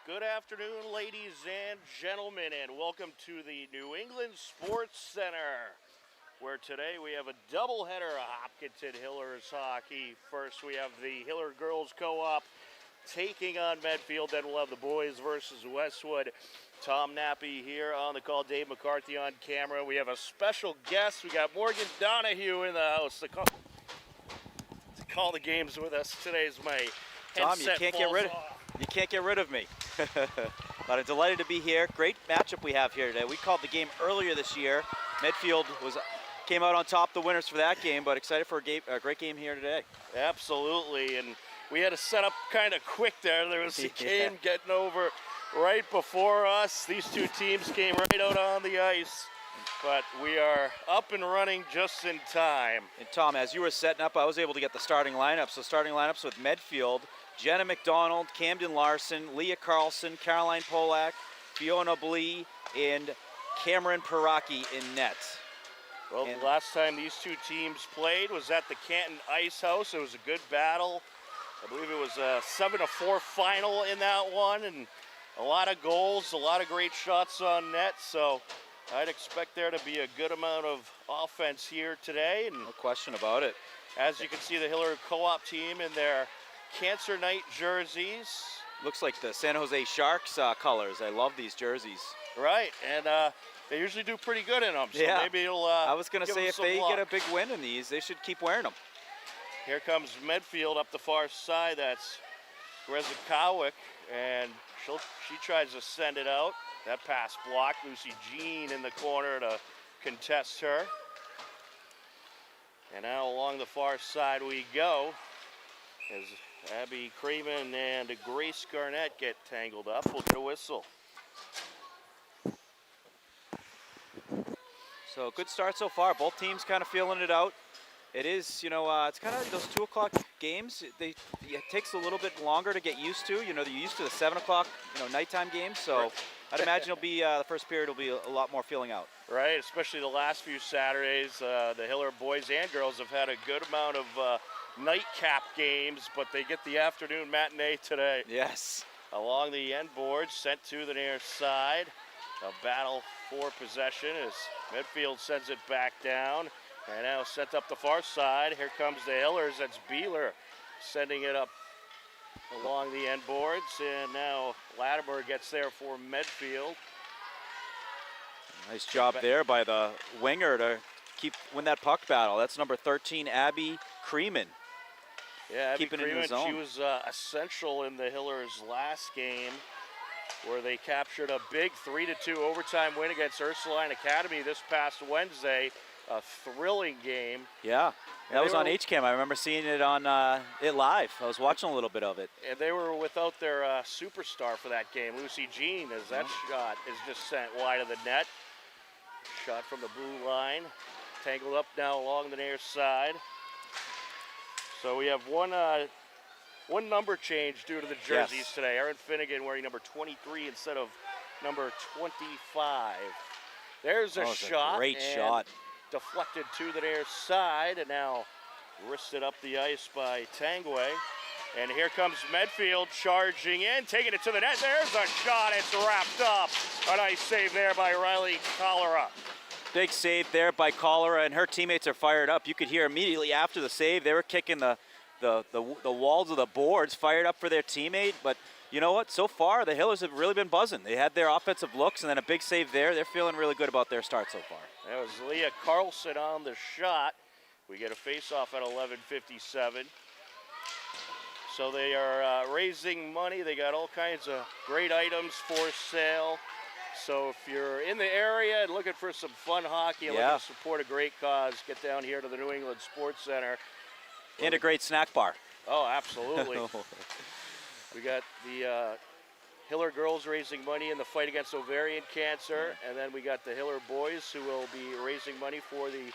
Good afternoon, ladies and gentlemen, and welcome to the New England Sports Center, where today we have a doubleheader of Hopkinton Hillers hockey. First, we have the Hiller Girls Co-op taking on Medfield. Then we'll have the boys versus Westwood. Tom Nappy here on the call, Dave McCarthy on camera. We have a special guest. We got Morgan Donahue in the house to call the games with us. Today's my Tom, you can't get rid of me. But I'm delighted to be here. Great matchup we have here today. We called the game earlier this year. Medfield came out on top, the winners for that game, but excited for a great game here today. Absolutely, and we had to set up kind of quick there. There was a game getting over right before us. These two teams came right out on the ice, but we are up and running just in time. And Tom, as you were setting up, I was able to get the starting lineup. So starting lineups with Medfield: Jenna McDonald, Camden Larson, Leah Carlson, Caroline Polak, Fiona Blee, and Cameron Paraki in net. Well, the last time these two teams played was at the Canton Ice House. It was a good battle. I believe it was a 7-4 final in that one, and a lot of goals, a lot of great shots on net. So I'd expect there to be a good amount of offense here today. And no question about it. As you can see, the Hiller Co-op team in their Cancer Night jerseys. Looks like the San Jose Sharks colors. I love these jerseys. Right, and they usually do pretty good in them. So maybe it'll. I was going to say if they get a big win in these, they should keep wearing them. Here comes Medfield up the far side. That's Greza Kowick, and she tries to send it out. That pass blocked. Lucy Jean in the corner to contest her. And now along the far side we go as Abby Creeman and Grace Garnett get tangled up. We'll get a whistle. So good start so far. Both teams kind of feeling it out. It is, it's kind of those 2 o'clock games. It takes a little bit longer to get used to. You're used to the 7 o'clock, nighttime games. So I'd imagine it'll be the first period will be a lot more feeling out. Right, especially the last few Saturdays. The Hiller boys and girls have had a good amount of nightcap games, but they get the afternoon matinee today. Yes. Along the end board, sent to the near side. A battle for possession as Medfield sends it back down. And now sent up the far side. Here comes the Hillers. That's Beeler sending it up along the end boards. And now Latimer gets there for Medfield. Nice job there by the winger to win that puck battle. That's number 13, Abby Creeman. Yeah, Abby Creeman, she was essential in the Hillers' last game, where they captured a big 3-2 overtime win against Ursuline Academy this past Wednesday. A thrilling game. Yeah, that was on HCAM. I remember seeing it on it live. I was watching a little bit of it. And they were without their superstar for that game, Lucy Jean, as that shot is just sent wide of the net. Shot from the blue line. Tangled up now along the near side. So we have one number change due to the jerseys today. Erin Finnegan wearing number 23 instead of number 25. There's a shot. Great shot. Deflected to the near side, and now wristed up the ice by Tangway. And here comes Medfield charging in, taking it to the net. There's a shot. It's wrapped up. A nice save there by Riley Cholera. Big save there by Cholera, and her teammates are fired up. You could hear immediately after the save, they were kicking the walls of the boards, fired up for their teammate. But you know what? So far, the Hillers have really been buzzing. They had their offensive looks and then a big save there. They're feeling really good about their start so far. That was Leah Carlson on the shot. We get a face-off at 11:57. So they are raising money. They got all kinds of great items for sale. So if you're in the area and looking for some fun hockey and looking to support a great cause, get down here to the New England Sports Center. And a great snack bar. Oh, absolutely. We got the Hiller girls raising money in the fight against ovarian cancer, and then we got the Hiller boys who will be raising money for the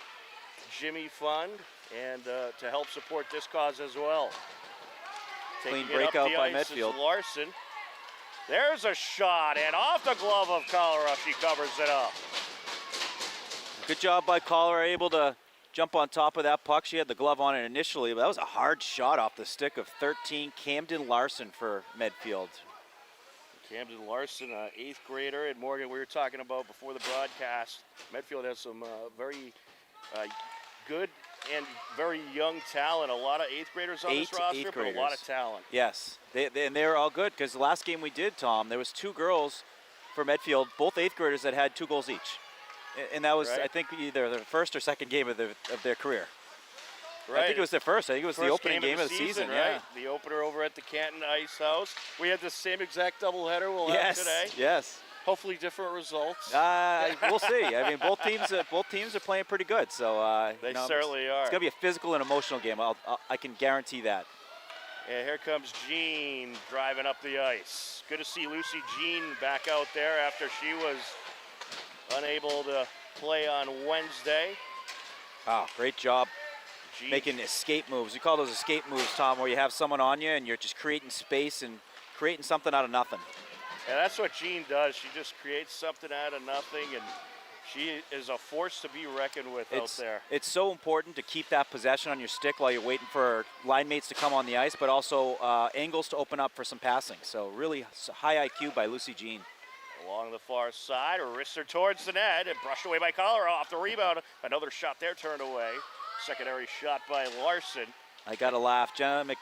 Jimmy Fund and to help support this cause as well. Clean breakout by Medfield. Larson. There's a shot, and off the glove of Cholera, she covers it up. Good job by Cholera, able to jump on top of that puck. She had the glove on it initially, but that was a hard shot off the stick of 13 Camden Larson for Medfield. Camden Larson, 8th grader. And Morgan, we were talking about before the broadcast, Medfield has some very good and very young talent. A lot of 8th graders on this roster, but a lot of talent. Yes, and they were all good because the last game we did, Tom, there was 2 girls for Medfield, both 8th graders that had 2 goals each. And that was, right. I think, either the first or second game of their career. Right. I think it was their first. I think it was the opening game of the season. Right? Yeah. The opener over at the Canton Ice House. We had the same exact doubleheader we'll have today. Yes. Hopefully different results. We'll see. I mean, both teams are playing pretty good. So they certainly are. It's gonna be a physical and emotional game. I can guarantee that. And here comes Jean driving up the ice. Good to see Lucy Jean back out there after she was unable to play on Wednesday. Oh, great job. Making escape moves. We call those escape moves, Tom, where you have someone on you and you're just creating space and creating something out of nothing. And that's what Jean does. She just creates something out of nothing, and she is a force to be reckoned with out there. It's so important to keep that possession on your stick while you're waiting for line mates to come on the ice, but also angles to open up for some passing. So really high IQ by Lucy Jean. Along the far side, wrister towards the net, and brushed away by Collar off the rebound. Another shot there turned away. Secondary shot by Larson. I got to laugh. Jenna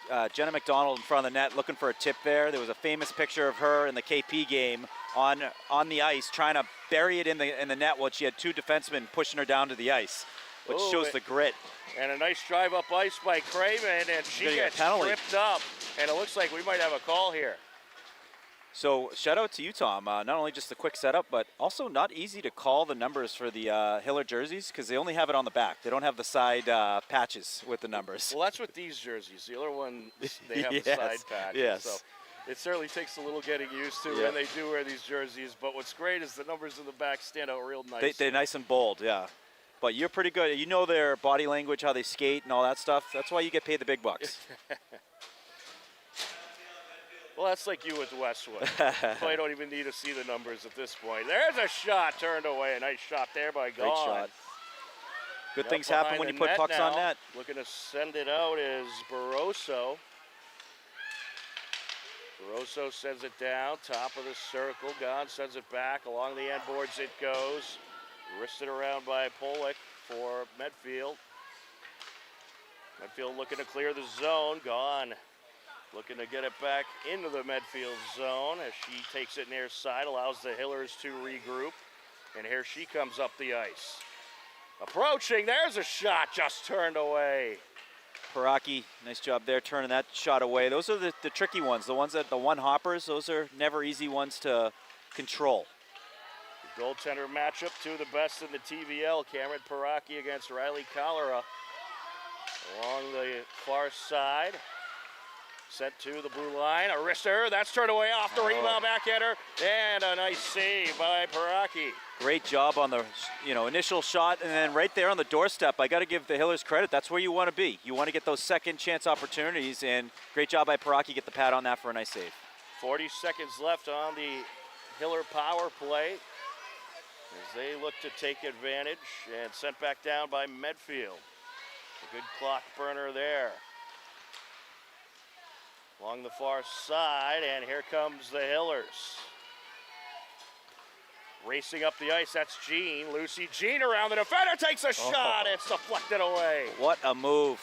McDonald in front of the net looking for a tip there. There was a famous picture of her in the KP game on the ice trying to bury it in the net while she had 2 defensemen pushing her down to the ice, which shows the grit. And a nice drive up ice by Craven, and she gets tripped up. And it looks like we might have a call here. So shout out to you, Tom. Not only just the quick setup, but also not easy to call the numbers for the Hiller jerseys because they only have it on the back. They don't have the side patches with the numbers. Well, that's with these jerseys. The other ones, they have the side patches. Yes. So it certainly takes a little getting used to when they do wear these jerseys. But what's great is the numbers in the back stand out real nice. They're nice and bold, yeah. But you're pretty good. You know their body language, how they skate and all that stuff. That's why you get paid the big bucks. Well, that's like you with Westwood. I don't even need to see the numbers at this point. There's a shot turned away. A nice shot there by Gaughan. Great shot. Good things happen when you put pucks on net. Looking to send it out is Barroso. Barroso sends it down, top of the circle. Gaughan sends it back. Along the end boards it goes. Wristed around by Pollock for Medfield. Medfield looking to clear the zone. Gaughan looking to get it back into the Medfield zone as she takes it near side, allows the Hillers to regroup. And here she comes up the ice. Approaching, there's a shot just turned away. Paraki, nice job there turning that shot away. Those are the tricky ones, the ones that the one hoppers, those are never easy ones to control. The goaltender matchup, 2 of the best in the TVL. Cameron Paraki against Riley Cholera. Along the far side. Sent to the blue line, a wrister, that's turned away off the rebound backhander, and a nice save by Paraki. Great job on the initial shot, and then right there on the doorstep, I got to give the Hillers credit. That's where you want to be. You want to get those second chance opportunities, and great job by Paraki, get the pad on that for a nice save. 40 seconds left on the Hiller power play as they look to take advantage, and sent back down by Medfield. A good clock burner there. Along the far side, and here comes the Hillers. Racing up the ice, that's Jean. Lucy Jean around the defender, takes a shot, it's deflected away. What a move.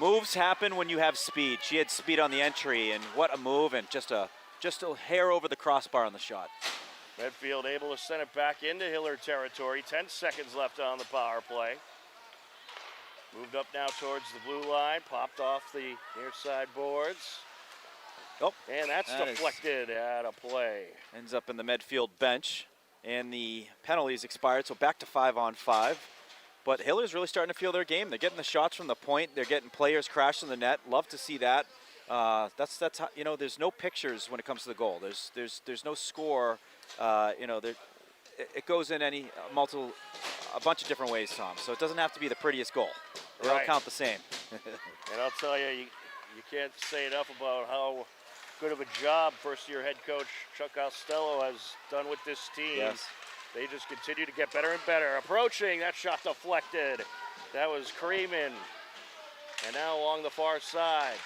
Moves happen when you have speed. She had speed on the entry, and what a move, and just a hair over the crossbar on the shot. Medfield able to send it back into Hiller territory. 10 seconds left on the power play. Moved up now towards the blue line, popped off the near side boards. And that's deflected out of play. Ends up in the Medfield bench, and the penalties expired, so back to 5-on-5. But Hiller's really starting to feel their game. They're getting the shots from the point. They're getting players crashed in the net. Love to see that. That's how, there's no pictures when it comes to the goal. There's no score. It goes in a bunch of different ways, Tom. So it doesn't have to be the prettiest goal. They all count the same. And I'll tell you, you can't say enough about how good of a job first-year head coach Chuck Costello has done with this team. Yes. They just continue to get better and better. Approaching, that shot deflected. That was Creeman. And now along the far side.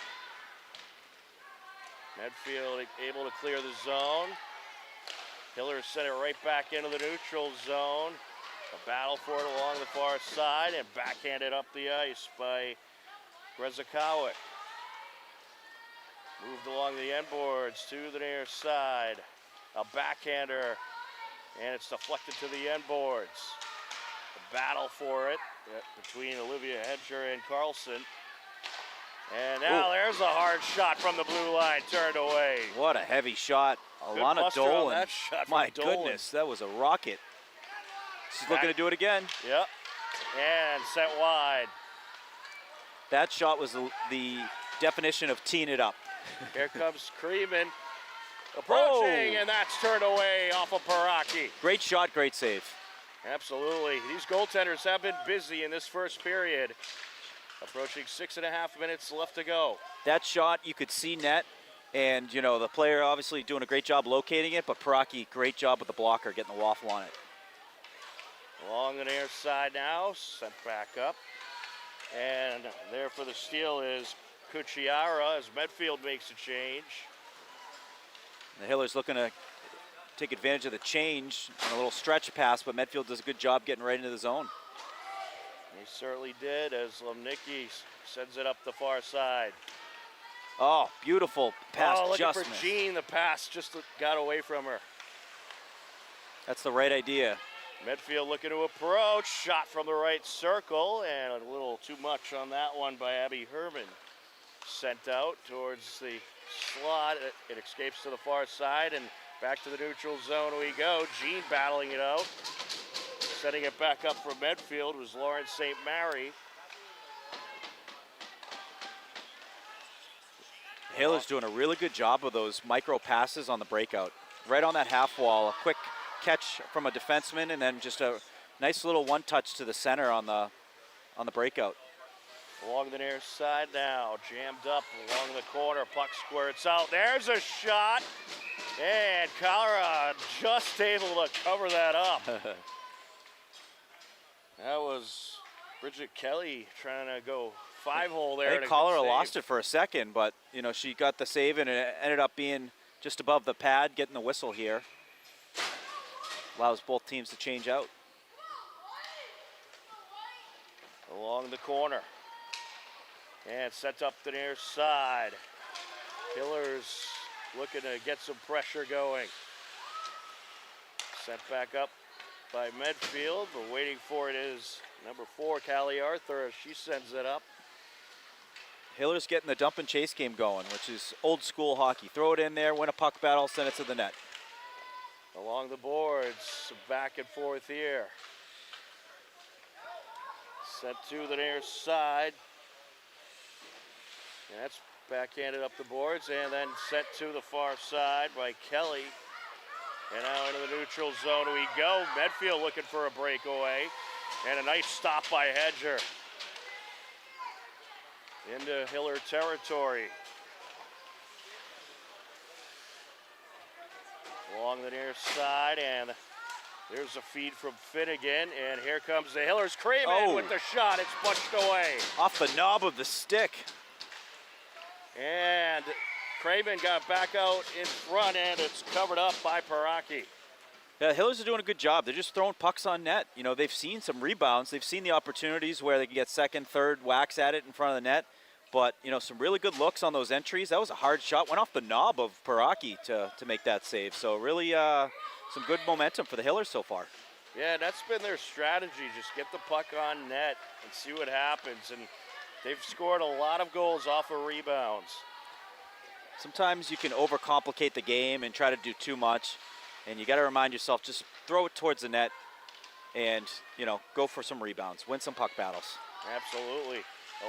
Medfield able to clear the zone. Hiller sent it right back into the neutral zone. A battle for it along the far side and backhanded up the ice by Grezikowic. Moved along the end boards to the near side. A backhander, and it's deflected to the end boards. A battle for it between Olivia Hedger and Carlson. And now there's a hard shot from the blue line, turned away. What a heavy shot. Good Alana muster on Dolan. that shot from My Dolan. goodness, that was a rocket. She's looking to do it again. Yep, and set wide. That shot was the definition of teeing it up. Here comes Creeman approaching, and that's turned away off of Paraki. Great shot, great save. Absolutely. These goaltenders have been busy in this first period. Approaching 6.5 minutes left to go. That shot, you could see net, and you know the player obviously doing a great job locating it, but Paraki, great job with the blocker, getting the waffle on it. Along the near side now, sent back up. And there for the steal is Cucciara as Medfield makes a change. The Hillers looking to take advantage of the change and a little stretch pass, but Medfield does a good job getting right into the zone. He certainly did as Lemnicki sends it up the far side. Oh, beautiful pass. Looking just for missed. Jean, the pass just got away from her. That's the right idea. Medfield looking to approach, shot from the right circle, and a little too much on that one by Abby Herman. Sent out towards the slot, it escapes to the far side, and back to the neutral zone we go. Jean battling it out. Setting it back up for Medfield was Lawrence St. Mary. Hillers doing a really good job of those micro passes on the breakout. Right on that half wall, a quick catch from a defenseman, and then just a nice little one touch to the center on the breakout. Along the near side now, jammed up along the corner, puck squirts out. There's a shot, and Colorado just able to cover that up. That was Bridget Kelly trying to go 5-hole there. I think Colorado lost it for a second, but you know she got the save, and it ended up being just above the pad, getting the whistle here. Allows both teams to change out. Along the corner. And sets up the near side. Hillers looking to get some pressure going. Sent back up by Medfield, but waiting for it is number 4, Callie Arthur, as she sends it up. Hillers getting the dump and chase game going, which is old school hockey. Throw it in there, win a puck battle, send it to the net. Along the boards, back and forth here. Sent to the near side. And that's backhanded up the boards and then sent to the far side by Kelly. And now into the neutral zone we go. Medfield looking for a breakaway. And a nice stop by Hedger. Into Hiller territory. Along the near side, and there's a feed from Finnegan, and here comes the Hillers. Craven with the shot, it's punched away. Off the knob of the stick. And Craven got back out in front, and it's covered up by Paraki. Yeah, Hillers are doing a good job. They're just throwing pucks on net. You know, they've seen some rebounds. They've seen the opportunities where they can get second, third whacks at it in front of the net. But, you know, some really good looks on those entries. That was a hard shot. Went off the knob of Paraki to make that save. So really some good momentum for the Hillers so far. Yeah, that's been their strategy. Just get the puck on net and see what happens. And they've scored a lot of goals off of rebounds. Sometimes you can overcomplicate the game and try to do too much. And you got to remind yourself, just throw it towards the net and, you know, go for some rebounds. Win some puck battles. Absolutely.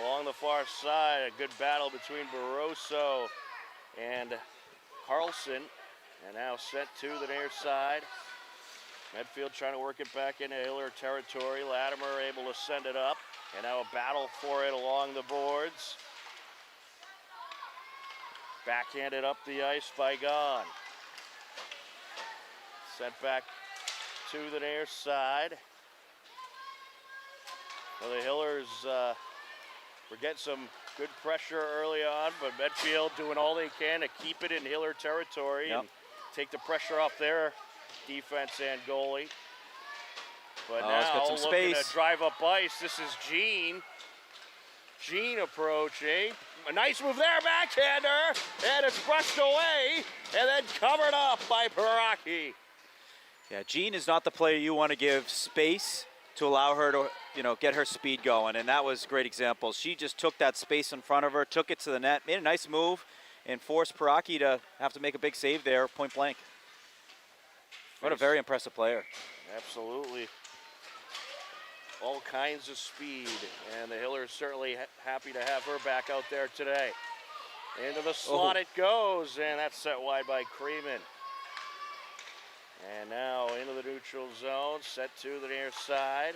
Along the far side, a good battle between Barroso and Carlson. And now sent to the near side. Medfield trying to work it back into Hiller territory. Latimer able to send it up. And now a battle for it along the boards. Backhanded up the ice by Gahn. Sent back to the near side. Well, the Hillers were getting some good pressure early on, but Medfield doing all they can to keep it in Hiller territory and take the pressure off their defense and goalie. But Oh, it's got now some looking space. to drive up ice. This is Jean. Jean approaching. A nice move there, backhander. And it's brushed away and then covered up by Paraki. Yeah, Jean is not the player you want to give space to allow her to, get her speed going, and that was a great example. She just took that space in front of her, took it to the net, made a nice move, and forced Paraki to have to make a big save there, point blank. What a very impressive player. Absolutely. All kinds of speed, and the Hillers certainly happy to have her back out there today. Into the slot it goes, and that's set wide by Creeman. And now into the neutral zone, set to the near side.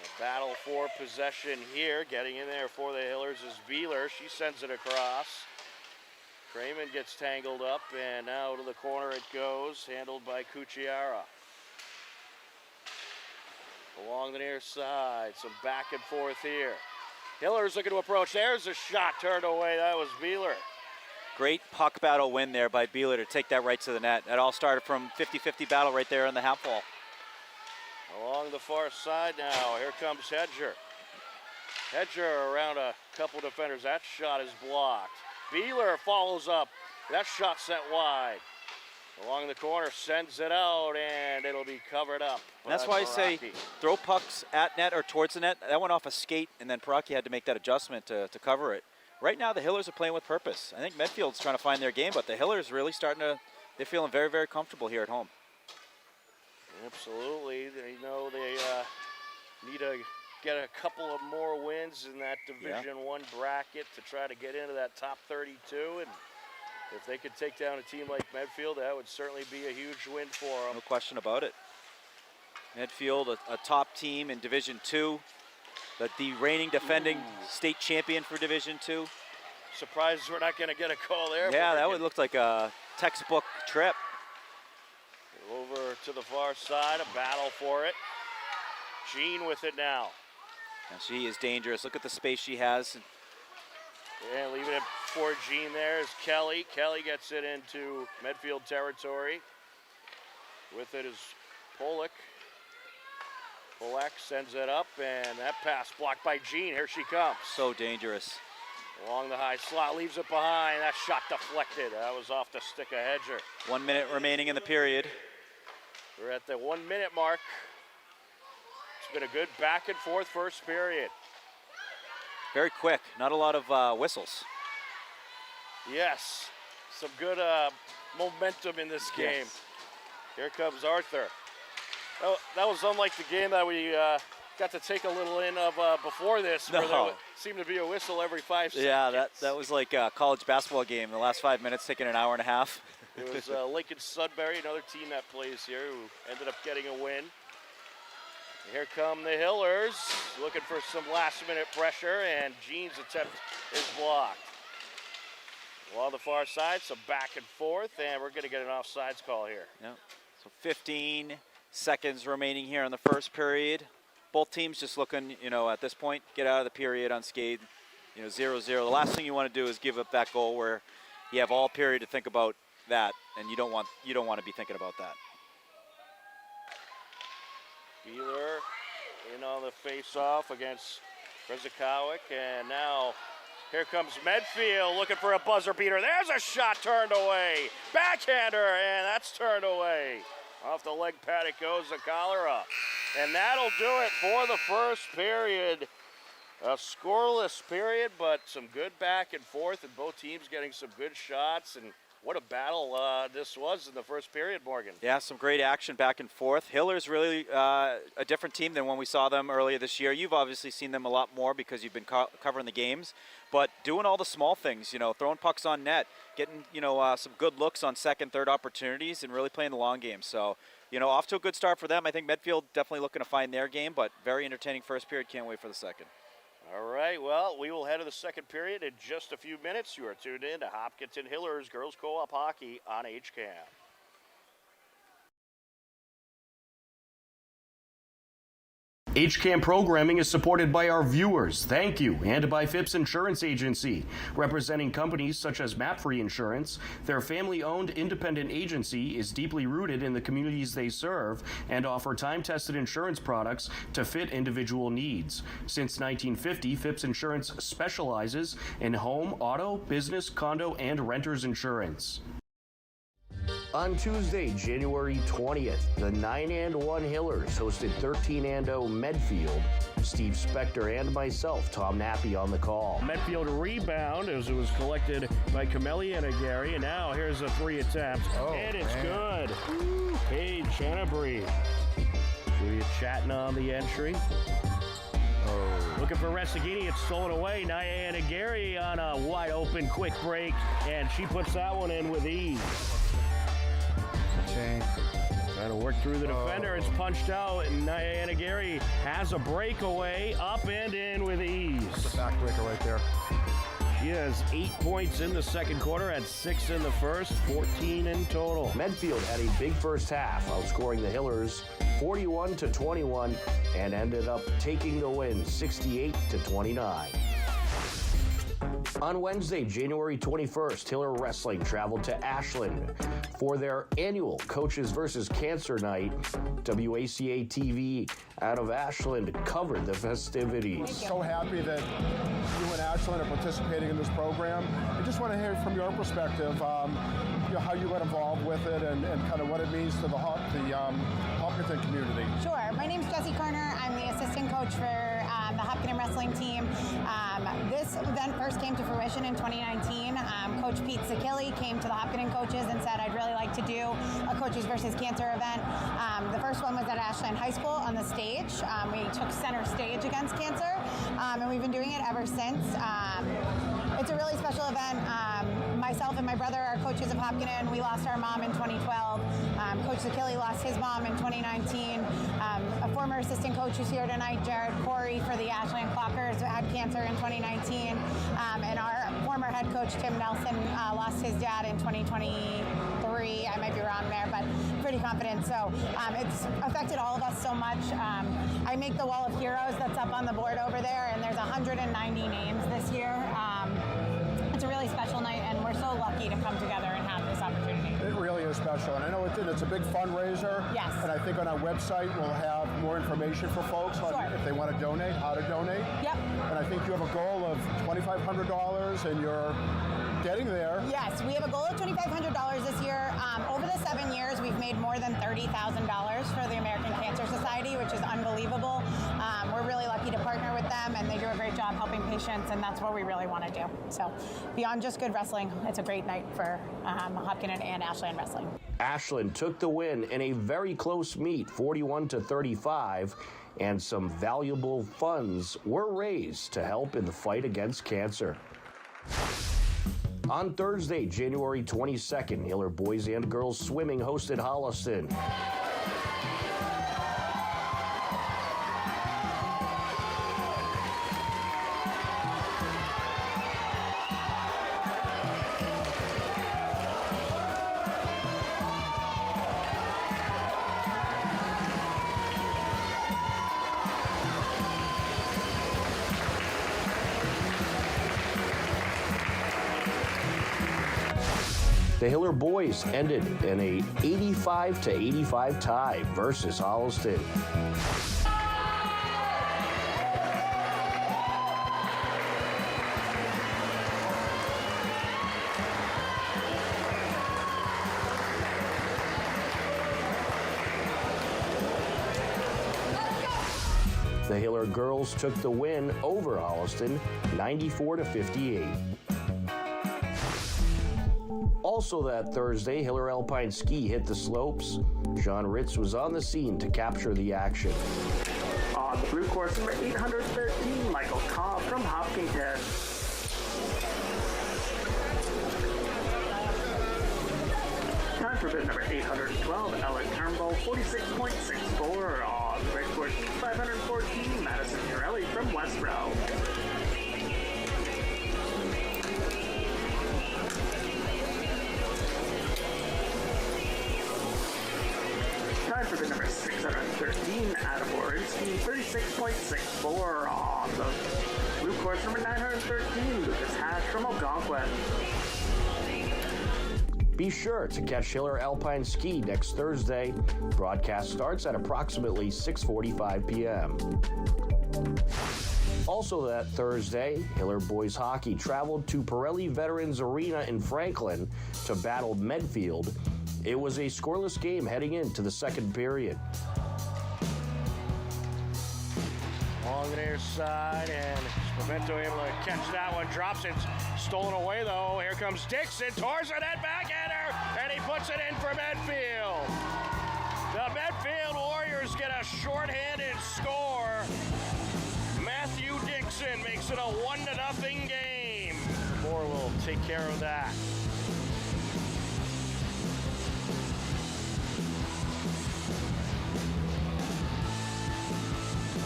A battle for possession here. Getting in there for the Hillers is Beeler. She sends it across. Creeman gets tangled up, and now to the corner it goes, handled by Cucciara. Along the near side, some back and forth here. Hillers looking to approach. There's a shot turned away. That was Beeler. Great puck battle win there by Beeler to take that right to the net. That all started from 50-50 battle right there in the half wall. Along the far side now, here comes Hedger. Hedger around a couple defenders. That shot is blocked. Beeler follows up. That shot sent wide. Along the corner, sends it out, and it'll be covered up. And that's why I say throw pucks at net or towards the net. That went off a skate, and then Paraki had to make that adjustment to cover it. Right now, the Hillers are playing with purpose. I think Medfield's trying to find their game, but the Hillers really they're feeling very, very comfortable here at home. Absolutely. They know they need to get a couple of more wins in that Division I bracket to try to get into that top 32. And if they could take down a team like Medfield, that would certainly be a huge win for them. No question about it. Medfield, a top team in Division II. The reigning defending state champion for Division II. Surprised we're not going to get a call there. Yeah, that would look like a textbook trip. Over to the far side, a battle for it. Jean with it now. And she is dangerous. Look at the space she has. And leaving it for Jean there is Kelly. Kelly gets it into Medfield territory. With it is Polak. Polak sends it up, and that pass blocked by Jean. Here she comes. So dangerous. Along the high slot, leaves it behind. That shot deflected. That was off the stick of Hedger. 1 minute remaining in the period. We're at the 1 minute mark. It's been a good back and forth first period. Very quick, not a lot of whistles. Yes, some good momentum in this game. Yes. Here comes Arthur. That was unlike the game that we got to take a little in of before this, where there seemed to be a whistle every 5 seconds. Yeah, that was like a college basketball game. The last 5 minutes taking an hour and a half. It was Lincoln Sudbury, another team that plays here, who ended up getting a win. And here come the Hillers, looking for some last-minute pressure, and Jean's attempt is blocked. Well, on the far side, some back and forth, and we're going to get an offsides call here. Yeah. So 15 seconds remaining here in the first period. Both teams just looking, at this point, get out of the period unscathed. 0-0. The last thing you want to do is give up that goal where you have all period to think about that, and you don't want to be thinking about that. Beeler in on the face-off against Brzezicowic, and now here comes Medfield looking for a buzzer beater. There's a shot turned away. Backhander, and that's turned away. Off the leg pad it goes to Cholera. And that'll do it for the first period. A scoreless period, but some good back and forth, and both teams getting some good shots. And what a battle this was in the first period, Morgan. Yeah, some great action back and forth. Hiller's really a different team than when we saw them earlier this year. You've obviously seen them a lot more because you've been covering the games. But doing all the small things, throwing pucks on net, getting, some good looks on second, third opportunities, and really playing the long game. So, off to a good start for them. I think Medfield definitely looking to find their game, but very entertaining first period. Can't wait for the second. All right, well, we will head to the second period in just a few minutes. You are tuned in to Hopkinton Hillers Girls Co-op Hockey on HCAM. HCAM programming is supported by our viewers, thank you, and by Phipps Insurance Agency, representing companies such as MapFree Insurance. Their family-owned independent agency is deeply rooted in the communities they serve and offer time-tested insurance products to fit individual needs. Since 1950, Phipps Insurance specializes in home, auto, business, condo, and renters insurance. On Tuesday, January 20th, the 9-1 Hillers hosted 13-0 Medfield. Steve Spector and myself, Tom Nappy, on the call. Medfield rebound as it was collected by Camellia and Agary, and now here's a 3 attempt, and it's good. Paige Chanabry. Julia Chatton on the entry. Looking for Resegini, it's stolen away. Naya Anagari on a wide open quick break, and she puts that one in with ease. Trying to work through the defender. It's punched out, and Naya Anagari has a breakaway, up and in with ease. That's a backbreaker right there. She has 8 points in the second quarter, had 6 in the first, 14 in total. Medfield had a big first half, outscoring the Hillers 41-21, and ended up taking the win 68-29. On Wednesday, January 21st, Hiller Wrestling traveled to Ashland for their annual Coaches vs. Cancer Night. WACA TV out of Ashland covered the festivities. So happy that you and Ashland are participating in this program. I just want to hear from your perspective, how you got involved with it and kind of what it means to the Hopkinton community. Sure. My name's Jessie Kerner. I'm the assistant coach for the Hopkinton wrestling team. This event first came to fruition in 2019. Coach Pete Sakilli came to the Hopkinton coaches and said, I'd really like to do a Coaches versus Cancer event. The first one was at Ashland High School on the stage. We took center stage against cancer, and we've been doing it ever since. It's a really special event. Myself and my brother are coaches of Hopkinton. We lost our mom in 2012. Coach Sakilli lost his mom in 2019. A former assistant coach who's here tonight, Jared Corey, for the Ashland Clockers, had cancer in 2019. And our former head coach, Tim Nelson, lost his dad in 2023. I might be wrong there, but pretty confident. So it's affected all of us so much. I make the wall of heroes that's up on the board over there, and there's 190 names this year. It's a really special night, and we're so lucky to come together and have this opportunity. It really is special, and I know it's a big fundraiser. Yes. And I think on our website we'll have more information for folks on if they want to donate, how to donate. Yep. And I think you have a goal of $2,500, and you're getting there. Yes, we have a goal of $2,500 this year. Over the 7 years, we've made more than $30,000 for the American Cancer Society, which is unbelievable. We're really lucky to partner with them, and they do a great job helping patients, and that's what we really want to do. So beyond just good wrestling, it's a great night for Hopkinton and Ashland wrestling. Ashland took the win in a very close meet, 41-35, and some valuable funds were raised to help in the fight against cancer. On Thursday, January 22nd, Hiller boys and girls swimming hosted Holliston. The Hiller boys ended in a 85-85 tie versus Holliston. The Hiller girls took the win over Holliston, 94-58. Also that Thursday, Hiller Alpine Ski hit the slopes. Sean Ritz was on the scene to capture the action. On the blue course, number 813, Michael Cobb from Hopkinton. Time for bid number 812, Alec Turnbull, 46.64. On the red course, 514, Madison Pirelli from West Row. Time for bid number 613, Adam Borensky, 36.64 on the blue course, number 913, Lucas Hatch from Algonquin. Be sure to catch Hiller Alpine Ski next Thursday. Broadcast starts at approximately 6:45 p.m. Also that Thursday, Hiller Boys Hockey traveled to Pirelli Veterans Arena in Franklin to battle Medfield. It was a scoreless game heading into the second period. Along the near side, and Spavento able to catch that one. Drops it, stolen away though. Here comes Dixon towards the net, backhander, and he puts it in for Medfield. The Medfield Warriors get a shorthanded score. Matthew Dixon makes it a 1-0 game. Moore will take care of that.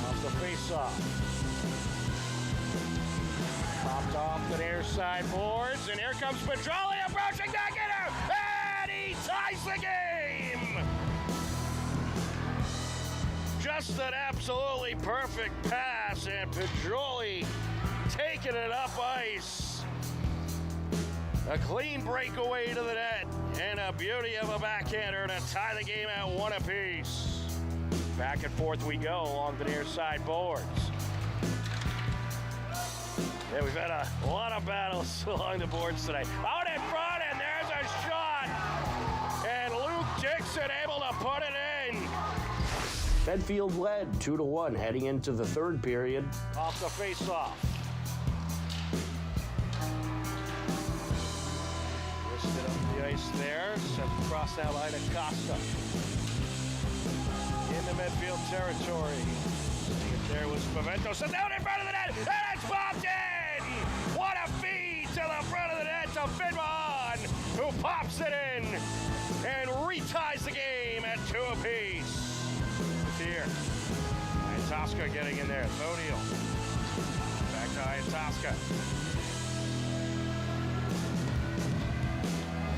Off the face-off. Popped off the near side boards, and here comes Petroli approaching back in her, and he ties the game! Just an absolutely perfect pass, and Petroli taking it up ice. A clean breakaway to the net, and a beauty of a backhander to tie the game at 1 apiece. Back and forth we go along the near side boards. Yeah, we've had a lot of battles along the boards tonight. Out in front, and there's a shot. And Luke Dixon able to put it in. Medfield led 2-1 heading into the third period. Off the face-off. Listed up the ice there. Sent across that line to Costa. In the Medfield territory. See if there was Pavento. So down in front of the net, and it's popped in! What a feed to the front of the net to Finmon, who pops it in and reties the game at 2 apiece. Here. Iantowska getting in there. O'Neill. Back to Iantowska.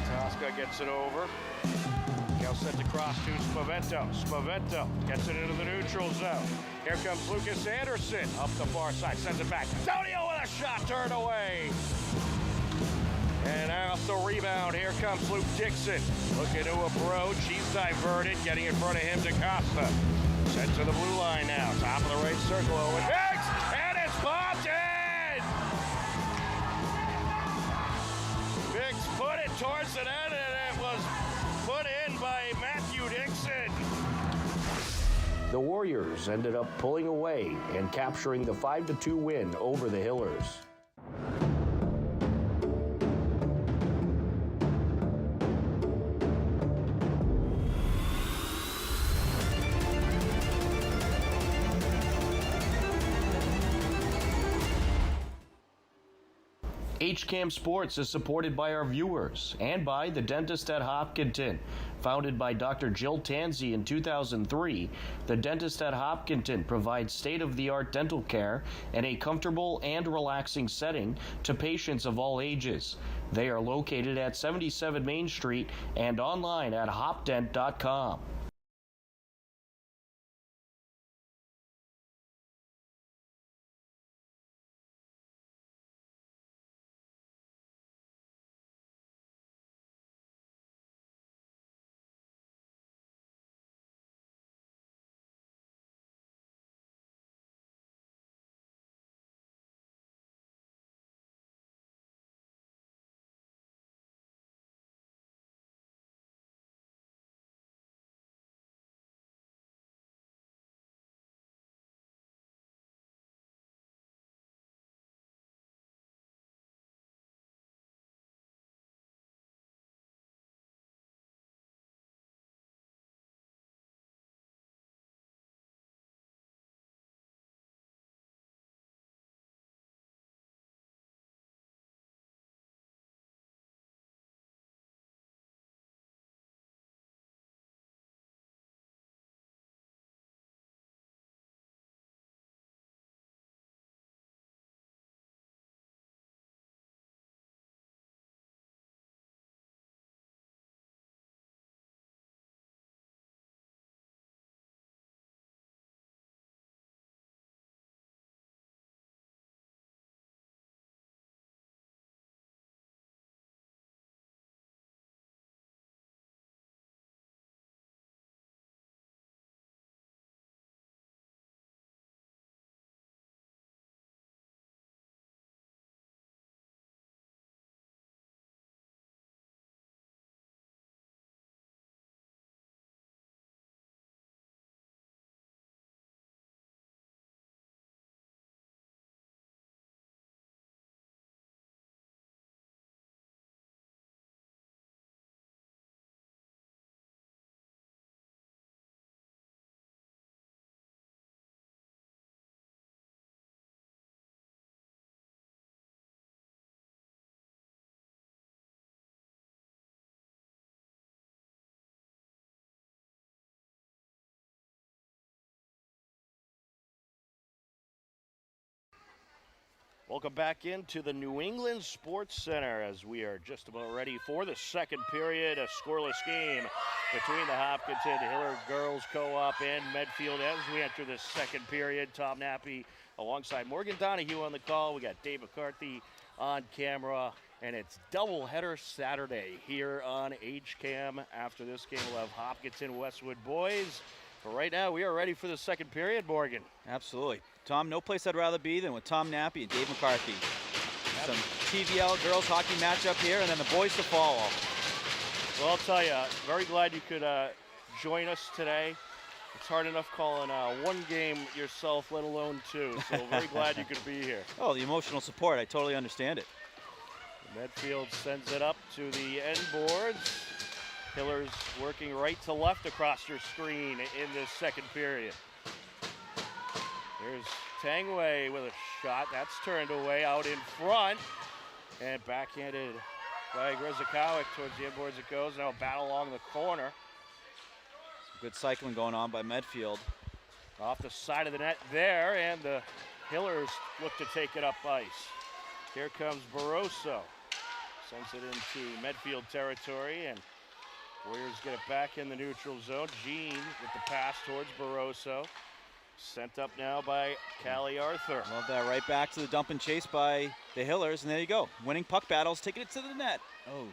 Iantowska gets it over. Now sent across to Spavento. Spavento gets it into the neutral zone. Here comes Lucas Anderson up the far side. Sends it back. O'Neill with a shot turned away. And off the rebound, here comes Luke Dixon. Looking to approach. He's diverted. Getting in front of him to Costa. Sent to the blue line now. Top of the right circle. Owen Hicks. And it's popped in! Hicks put it towards the net, and it was put in by Matthew Dixon. The Warriors ended up pulling away and capturing the 5-2 win over the Hillers. HCAM Sports is supported by our viewers and by the Dentist at Hopkinton. Founded by Dr. Jill Tansey in 2003, the Dentist at Hopkinton provides state-of-the-art dental care in a comfortable and relaxing setting to patients of all ages. They are located at 77 Main Street and online at hopdent.com. Welcome back into the New England Sports Center as we are just about ready for the second period, a scoreless game between the Hopkinton Hiller Girls Co-op and Medfield as we enter the second period. Tom Nappy alongside Morgan Donahue on the call. We got Dave McCarthy on camera, and it's doubleheader Saturday here on HCAM. After this game, we'll have Hopkinton Westwood boys. But right now, we are ready for the second period, Morgan. Absolutely. Tom, no place I'd rather be than with Tom Nappy and Dave McCarthy. Some TVL girls hockey matchup here, and then the boys to follow. Well, I'll tell you, very glad you could join us today. It's hard enough calling one game yourself, let alone two. So very glad you could be here. Oh, the emotional support. I totally understand it. Medfield sends it up to the end boards. Hillers working right to left across your screen in this second period. There's Tangway with a shot. That's turned away out in front. And backhanded by Grzykowiak towards the inboards it goes. Now a battle along the corner. Some good cycling going on by Medfield. Off the side of the net there, and the Hillers look to take it up ice. Here comes Barroso. Sends it into Medfield territory, and Warriors get it back in the neutral zone. Jean with the pass towards Barroso. Sent up now by Callie Arthur. Love that. Right back to the dump and chase by the Hillers, and there you go. Winning puck battles, taking it to the net. Oh,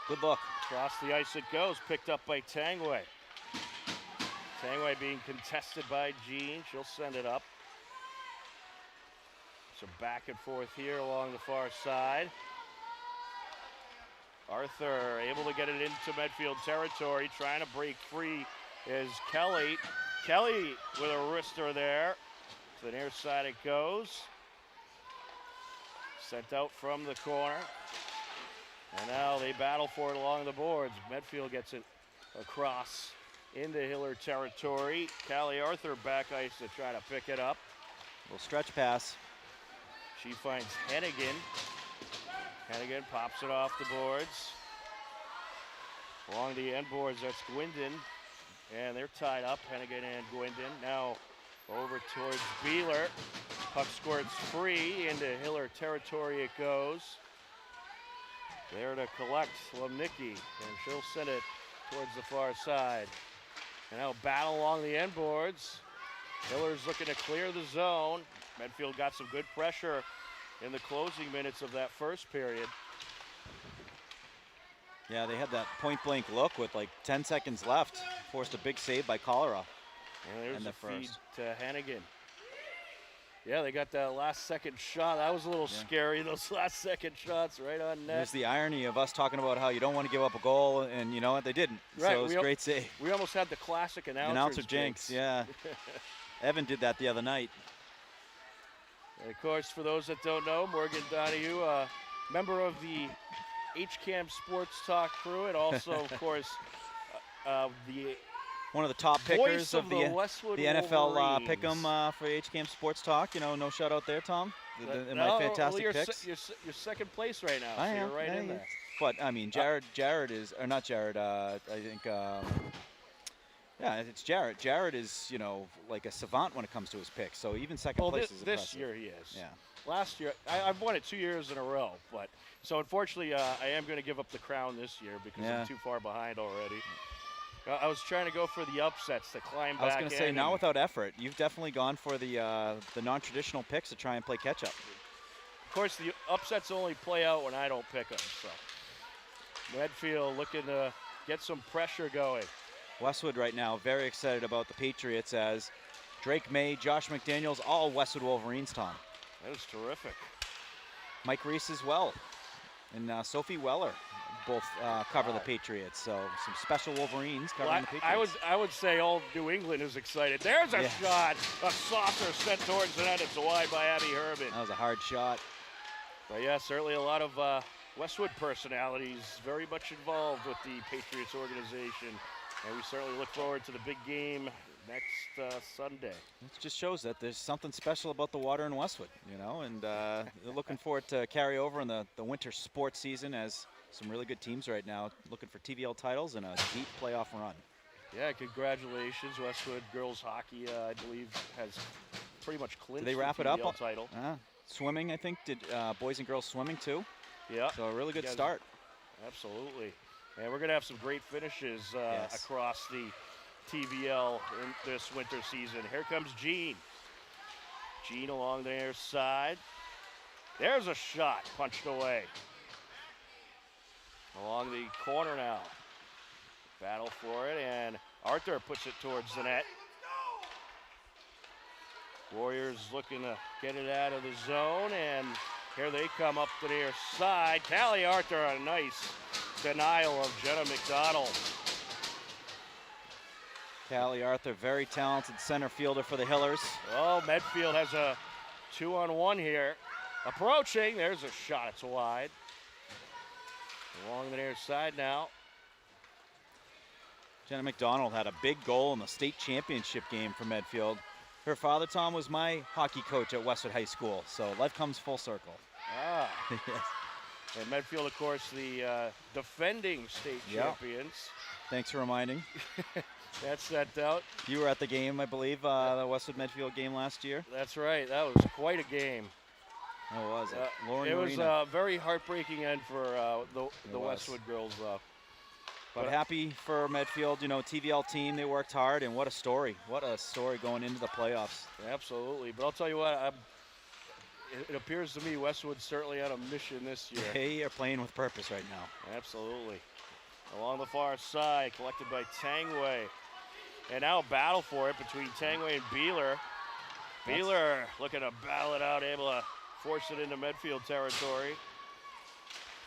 good look. Across the ice it goes, picked up by Tangway. Tangway being contested by Jean. She'll send it up. So back and forth here along the far side. Arthur able to get it into Medfield territory, trying to break free is Kelly. Kelly with a wrister there. To the near side it goes. Sent out from the corner. And now they battle for it along the boards. Medfield gets it across into Hiller territory. Callie Arthur back ice to try to pick it up. Little stretch pass. She finds Hennigan. Hennigan pops it off the boards. Along the end boards, that's Gwendon. And they're tied up, Hennigan and Gwendon. Now over towards Beeler. Puck squirts free into Hiller territory it goes. There to collect Lemnicki, and she'll send it towards the far side. And now battle along the end boards. Hiller's looking to clear the zone. Medfield got some good pressure in the closing minutes of that first period. Yeah, they had that point-blank look with like 10 seconds left. Forced a big save by Cholera. And there's in the feed first. to Hennigan. Yeah, they got that last second shot. That was a little scary, those last second shots right on net. There's the irony of us talking about how you don't want to give up a goal, and you know what, they didn't. Right, so it was a great save. We almost had the classic announcer jinx, yeah. Evan did that the other night. And of course, for those that don't know, Morgan Donahue, member of the HCAM Sports Talk crew, and also, of course, the one of the top pickers of the NFL Wolverines. pick'em for HCAM Sports Talk. You know, no shout out there, Tom. My fantastic you're picks. You're second place right now. I so am. You're right in there. But I mean, Jared is, or not Jared. I think. Yeah, it's Jared. Jared is, you know, like a savant when it comes to his picks. So even second place is impressive. This year he is. Yeah. Last year, I've won it 2 years in a row. But so unfortunately, I am going to give up the crown this year because I'm too far behind already. I was trying to go for the upsets to climb back. I was going to say, not without effort. You've definitely gone for the non-traditional picks to try and play catch-up. Of course, the upsets only play out when I don't pick them. So Medfield looking to get some pressure going. Westwood right now very excited about the Patriots as Drake May, Josh McDaniels, all Westwood Wolverines, Tom. That is terrific. Mike Reese as well, and Sophie Weller both cover the Patriots. So some special Wolverines covering the Patriots. I would say all New England is excited. There's a shot, a saucer sent towards the net. It's wide by Abby Herbin. That was a hard shot. But yeah, certainly a lot of Westwood personalities very much involved with the Patriots organization. And we certainly look forward to the big game next Sunday. It just shows that there's something special about the water in Westwood, you know, and they're looking forward to carry over in the winter sports season as some really good teams right now looking for TVL titles and a deep playoff run. Yeah, congratulations. Westwood girls hockey, I believe, has pretty much clinched Did they wrap the it up? TVL title. swimming, I think, did boys and girls swimming too. Yeah. So a really good start. Absolutely. And we're going to have some great finishes Yes. across the TVL in this winter season. Here comes Jean. Jean along the near side. There's a shot punched away. Along the corner now. Battle for it, and Arthur puts it towards the net. Warriors looking to get it out of the zone, and here they come up the near side. Callie Arthur, a nice denial of Jenna McDonald. Callie Arthur, very talented center fielder for the Hillers. Oh, Medfield has a 2-on-1 here. Approaching, there's a shot, it's wide. Along the near side now. Jenna McDonald had a big goal in the state championship game for Medfield. Her father, Tom, was my hockey coach at Westwood High School, so life comes full circle. Ah. Yes. And Medfield, of course, the defending state champions. Thanks for reminding. That's sent out. You were at the game, I believe, the Westwood Medfield game last year. That's right. That was quite a game. Oh, was it? Lauren It was Marina. a very heartbreaking end for the was. Westwood girls, though. But happy for Medfield, you know, TVL team, they worked hard, and what a story. What a story going into the playoffs. Absolutely. But I'll tell you what, it appears to me Westwood's certainly on a mission this year. They are playing with purpose right now. Absolutely. Along the far side, collected by Tangway. And now a battle for it between Tangway and Beeler. Beeler looking to battle it out, able to force it into Medfield territory.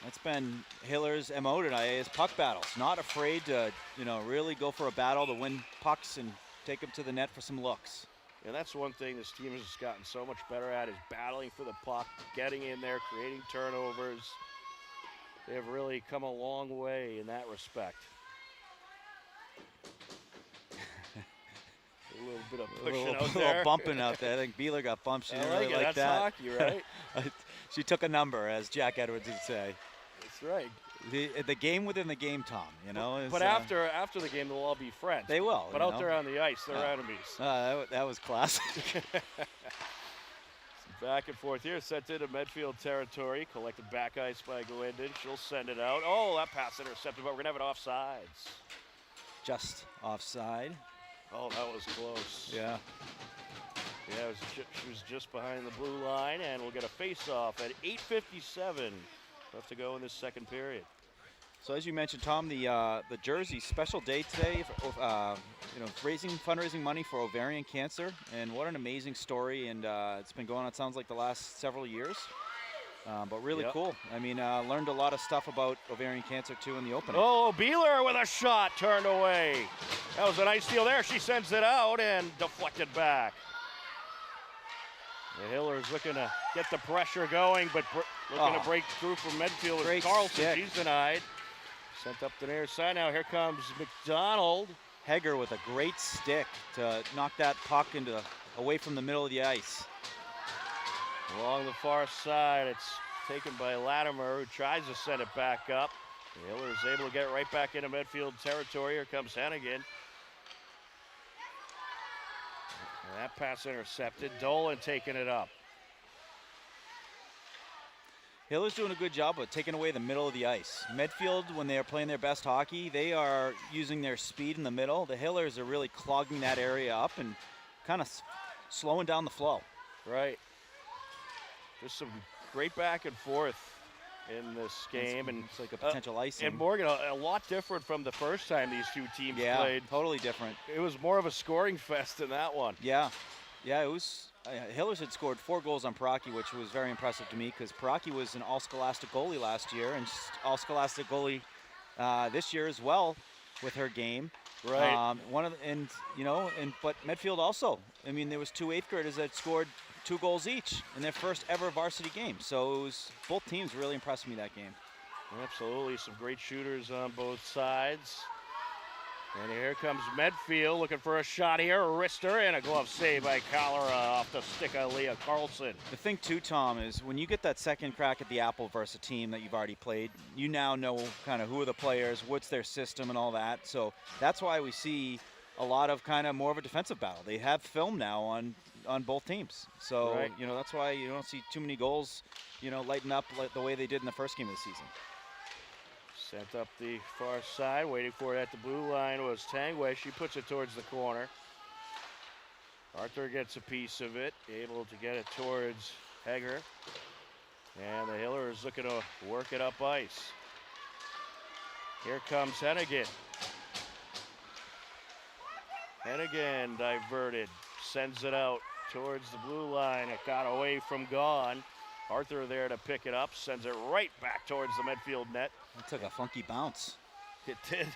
That's been Hiller's MO tonight, is puck battles. Not afraid to, you know, really go for a battle to win pucks and take them to the net for some looks. And that's one thing this team has gotten so much better at, is battling for the puck, getting in there, creating turnovers. They have really come a long way in that respect. A little bit of pushing out there. A little bumping out there. I think Beeler got bumped. She didn't really like That's that. hockey, right? She took a number, as Jack Edwards would say. That's right. The game within the game, Tom, you know. But after the game, they'll all be friends. They will. But out there on the ice, they're enemies. That was classic. Back and forth here, sent into Medfield territory, collected back ice by Glendon. She'll send it out. Oh, that pass intercepted, but we're going to have it offsides. Just offside. Oh, that was close. Yeah. Yeah, she was just behind the blue line, and we'll get a face-off at 8:57 left to go in this second period. So as you mentioned, Tom, the Jersey special day today, you know, fundraising money for ovarian cancer, and what an amazing story! And it's been going on, it sounds like, the last several years, but really cool. I mean, learned a lot of stuff about ovarian cancer too in the opening. Oh, Beeler with a shot turned away. That was a nice steal there. She sends it out and deflected back. The Hillers looking to get the pressure going, but looking to break through from Medfield. Great Carlson, stick. she's denied. Sent up the near side. Now here comes McDonald. Heger with a great stick to knock that puck away from the middle of the ice. Along the far side, it's taken by Latimer, who tries to send it back up. The Hillers able to get right back into Medfield territory. Here comes Hennigan. And that pass intercepted. Dolan taking it up. Hiller's doing a good job of taking away the middle of the ice. Medfield, when they are playing their best hockey, they are using their speed in the middle. The Hillers are really clogging that area up and kind of slowing down the flow. Right. There's some great back and forth in this game. And it's like a potential icing. And Morgan, a lot different from the first time these two teams played. Totally different. It was more of a scoring fest than that one. Yeah, it was. Hillers had scored 4 goals on Paraki, which was very impressive to me because Paraki was an all-scholastic goalie last year and all-scholastic goalie this year as well with her game. Right. But Medfield also. I mean, there was 2 8th graders that scored 2 goals each in their first ever varsity game. So both teams really impressed me that game. Absolutely, some great shooters on both sides. And here comes Medfield looking for a shot here. A wrister and a glove save by Cholera off the stick of Leah Carlson. The thing too, Tom, is when you get that second crack at the apple versus a team that you've already played, you now know kind of who are the players, what's their system and all that. So that's why we see a lot of kind of more of a defensive battle. They have film now on on both teams. So, Right. you know, that's why you don't see too many goals, you know, lighting up like the way they did in the first game of the season. Sent up the far side, waiting for it at the blue line was Tangway. She puts it towards the corner. Arthur gets a piece of it, able to get it towards Hager. And the Hillers looking to work it up ice. Here comes Hennigan. Hennigan diverted, sends it out towards the blue line. It got away from Gone. Arthur there to pick it up, sends it right back towards the Medfield net. It took a funky bounce. It did.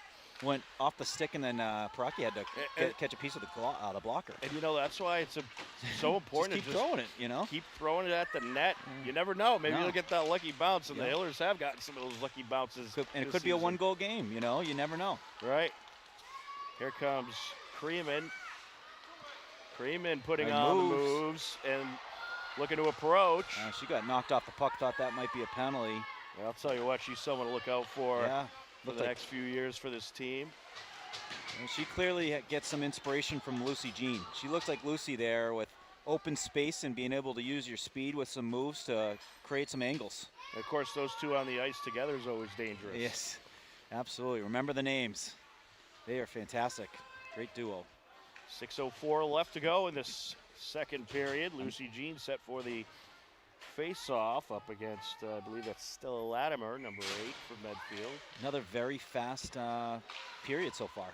Went off the stick, and then Paraki had to catch a piece of the blocker. And you know, that's why it's so important Just to keep throwing it, you know? keep throwing it at the net. You never know. Maybe No. you'll get that lucky bounce, and the Yeah. Hillers have gotten some of those lucky bounces. And it this could be a season. one-goal game, you know? You never know. Right. Here comes Creeman. Creeman putting And on the moves. moves and looking to approach. She got knocked off the puck, thought that might be a penalty. I'll tell you what, she's someone to look out for Yeah. for Looked the like next few years for this team. And she clearly gets some inspiration from Lucy Jean. She looks like Lucy there with open space and being able to use your speed with some moves to create some angles. And of course, those two on the ice together is always dangerous. Yes, absolutely. Remember the names. They are fantastic. Great duo. 6:04 left to go in this second period. Lucy Jean set for the face-off up against, I believe that's Stella Latimer, number 8 for Medfield. Another very fast period so far.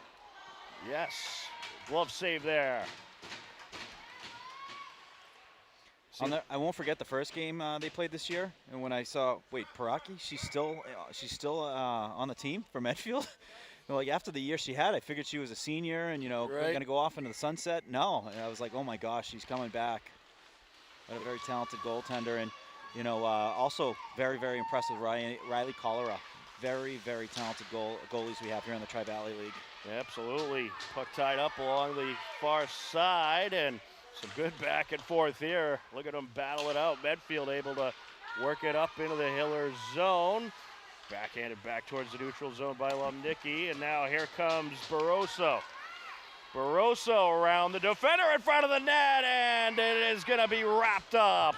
Yes, glove save there. I won't forget the first game they played this year, and when I saw, Paraki, she's still on the team for Medfield. Like after the year she had, I figured she was a senior and Right. going to go off into the sunset. No, and I was like, oh my gosh, she's coming back. What a very talented goaltender, and also very, very impressive Riley Cholera. Very, very talented goalies we have here in the Tri-Valley League. Absolutely. Puck tied up along the far side, and some good back and forth here. Look at them battle it out. Medfield able to work it up into the Hillers zone. Backhanded back towards the neutral zone by Lumnicki, and now here comes Barroso. Barroso around the defender in front of the net, and it is going to be wrapped up.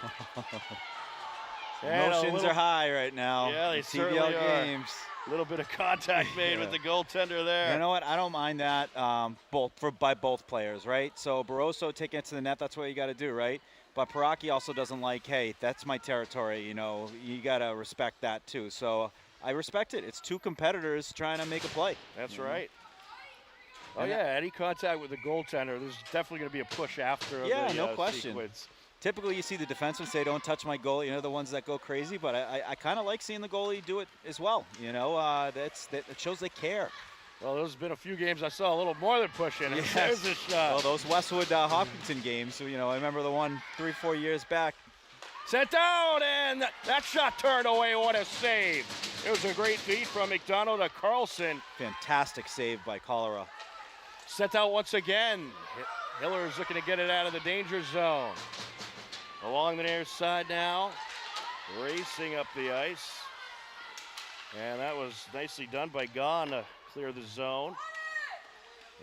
And Emotions are high right now. Yeah, they in certainly TVL are. games. A little bit of contact made with the goaltender there. You know what? I don't mind that by both players, right? So Barroso taking it to the net, that's what you got to do, right? But Paraki also doesn't like, hey, that's my territory. You got to respect that too. So I respect it. It's two competitors trying to make a play. That's right. Oh, And yeah, any contact with the goaltender, there's definitely going to be a push after Yeah, the no question. sequence. Typically, you see the defensemen say, don't touch my goalie. The ones that go crazy. But I kind of like seeing the goalie do it as well. It shows they care. Well, there's been a few games I saw a little more than pushing. Yes. There's a shot. Well, those Westwood Hopkinton games, I remember the one 3-4 years back. Sent down, and that shot turned away. What a save. It was a great feed from McDonald to Carlson. Fantastic save by Cholera. Sent out once again. Hillers looking to get it out of the danger zone. Along the near side now, racing up the ice. And that was nicely done by Gahn to clear the zone.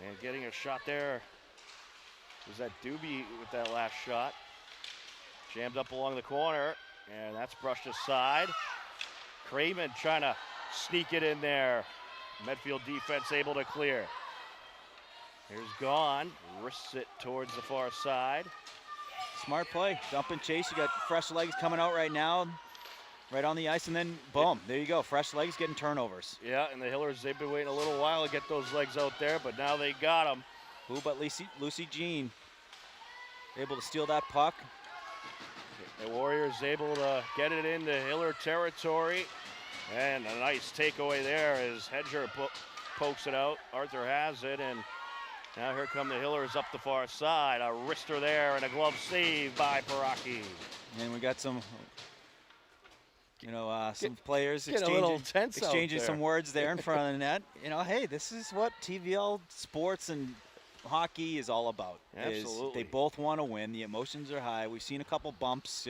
And getting a shot there was that Doobie with that last shot. Jammed up along the corner, and that's brushed aside. Craven trying to sneak it in there. Medfield defense able to clear. Here's Gahn, wrists it towards the far side. Smart play. Dump and chase. You got fresh legs coming out right now, right on the ice, and then boom, there you go. Fresh legs getting turnovers. Yeah, and the Hillers, they've been waiting a little while to get those legs out there, but now they got them. Who but Lucy Jean able to steal that puck. The Warriors able to get it into Hiller territory. And a nice takeaway there as Hedger pokes it out. Arthur has it, and now here come the Hillers up the far side. A wrister there and a glove save by Paraki. And we got some, some players get a little tense out exchanging there. some words there in front of the net. Hey, this is what TVL sports and hockey is all about. Absolutely. They both want to win. The emotions are high. We've seen a couple bumps,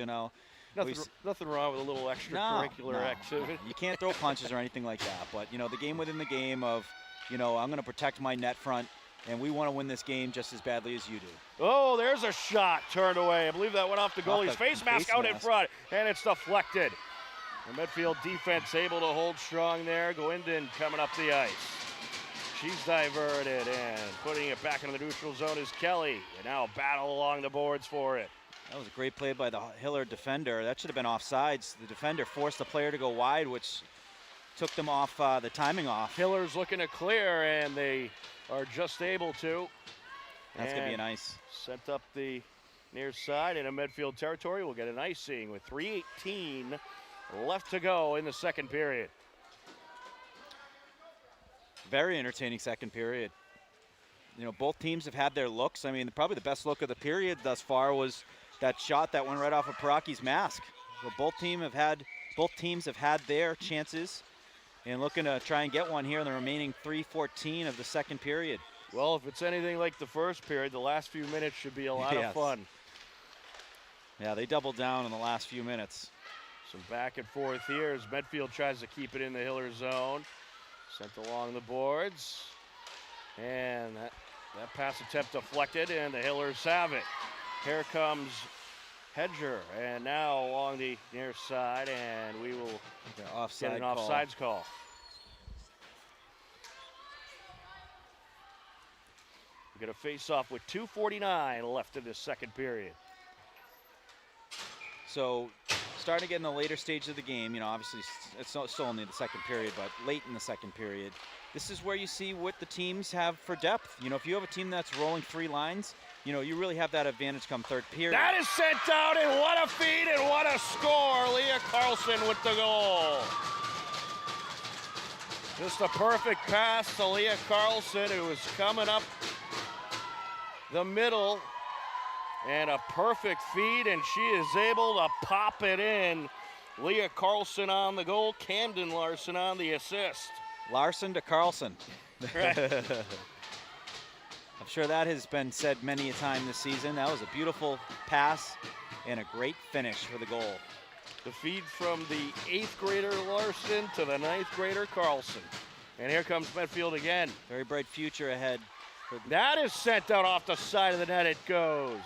Nothing wrong with a little extracurricular activity. You can't throw punches or anything like that. But, the game within the game of, I'm going to protect my net front. and we want to win this game just as badly as you do. Oh, there's a shot turned away. I believe that went off the goalie's face mask out in front, and it's deflected. The Medfield defense able to hold strong there. Gwendon coming up the ice. She's diverted, and putting it back into the neutral zone is Kelly. And now a battle along the boards for it. That was a great play by the Hiller defender. That should have been offsides. The defender forced the player to go wide, which took them off the timing off. Hiller's looking to clear, and they are just able to. That's going to be an ice. Sent up the near side into Medfield territory. We'll get an icing with 3:18 left to go in the second period. Very entertaining second period. You know, both teams have had their looks. I mean, probably the best look of the period thus far was that shot that went right off of Paraki's mask. So both teams have had their chances and looking to try and get one here in the remaining 3:14 of the second period. Well, if it's anything like the first period, the last few minutes should be a lot of fun. Yeah, they doubled down in the last few minutes. Some back and forth here as Medfield tries to keep it in the Hiller zone. Sent along the boards. And that pass attempt deflected, and the Hillers have it. Here comes Hedger, and now along the near side, and we will get an offsides call. We're going to face off with 2:49 left in the second period. So starting to get in the later stage of the game, you know, obviously it's still only the second period, but late in the second period, this is where you see what the teams have for depth. You know, if you have a team that's rolling three lines, you know, you really have that advantage come third period. That is sent out, and what a feed and what a score. Leah Carlson with the goal. Just a perfect pass to Leah Carlson, who was coming up the middle, and a perfect feed, and she is able to pop it in. Leah Carlson on the goal, Camden Larson on the assist. Larson to Carlson. Right. I'm sure that has been said many a time this season. That was a beautiful pass and a great finish for the goal. The feed from the 8th grader Larson to the 9th grader Carlson. And here comes Medfield again. Very bright future ahead. That is sent out off the side of the net, it goes.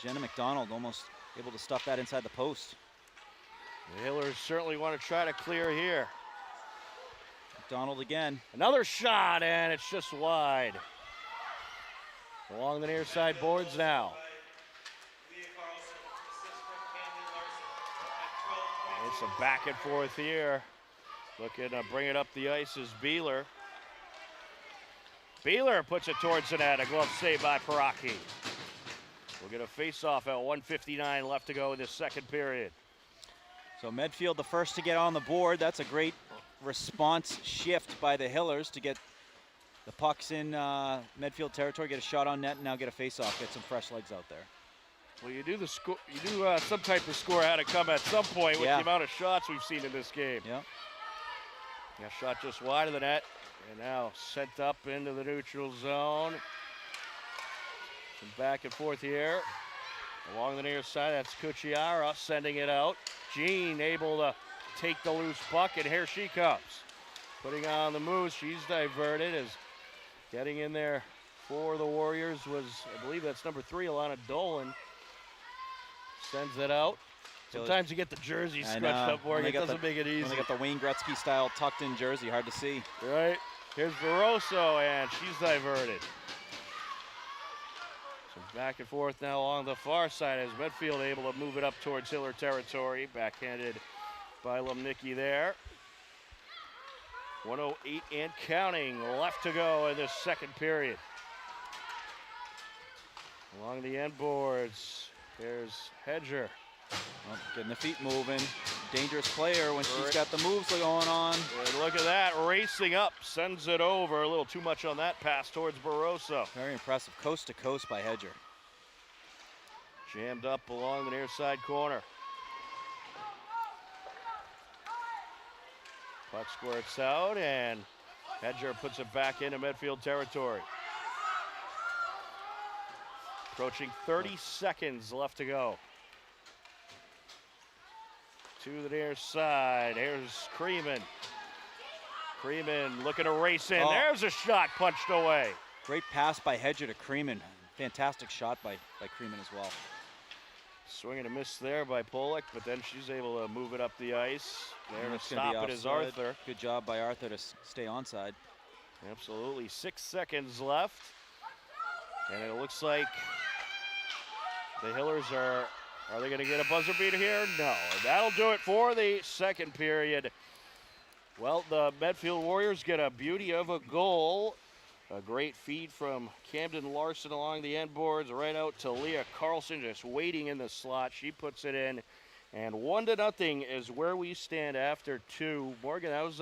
Jenna McDonald almost able to stuff that inside the post. The Hillers certainly want to try to clear here. McDonald again. Another shot, and it's just wide. Along the near side boards now. It's a back and forth here. Looking to bring it up the ice is Beeler. Beeler puts it towards the net. A glove save by Paraki. We'll get a face-off at 1:59 left to go in this second period. So Medfield the first to get on the board. That's a great response shift by the Hillers to get the pucks in Medfield territory, get a shot on net, and now get a face-off, get some fresh legs out there. Well, you do some type of score had to come at some point with the amount of shots we've seen in this game. Yeah. Yeah, shot just wide of the net, and now sent up into the neutral zone. Some back and forth here. Along the near side, that's Cucciara sending it out. Jean able to take the loose puck, and here she comes. Putting on the moves, she's diverted as getting in there for the Warriors was, I believe that's number 3, Alana Dolan. Sends it out. Sometimes you get the jersey scrunched up more, it doesn't make it easy. When they got the Wayne Gretzky style tucked in jersey, hard to see. Right, here's Barroso, and she's diverted. Some back and forth now along the far side as Medfield able to move it up towards Hiller territory. Backhanded by Lumnicki there. 1:08 and counting left to go in this second period. Along the end boards, there's Hedger. Well, getting the feet moving. Dangerous player when she's got the moves going on. And look at that, racing up, sends it over. A little too much on that pass towards Barroso. Very impressive, coast to coast by Hedger. Jammed up along the near side corner. Puck squirts out, and Hedger puts it back into Medfield territory. Approaching 30 seconds left to go. To the near side, here's Creeman. Creeman looking to race in. There's a shot punched away. Great pass by Hedger to Creeman. Fantastic shot by Creeman as well. Swing and a miss there by Pollock, but then she's able to move it up the ice. There to It's gonna be stop it is offside. Arthur. Good job by Arthur to stay onside. Absolutely. 6 seconds left. And it looks like the Hillers are they going to get a buzzer beater here? No. That'll do it for the second period. Well, the Medfield Warriors get a beauty of a goal. A great feed from Camden Larson along the end boards, right out to Leah Carlson, just waiting in the slot. She puts it in, and 1-0 is where we stand after 2. Morgan, that was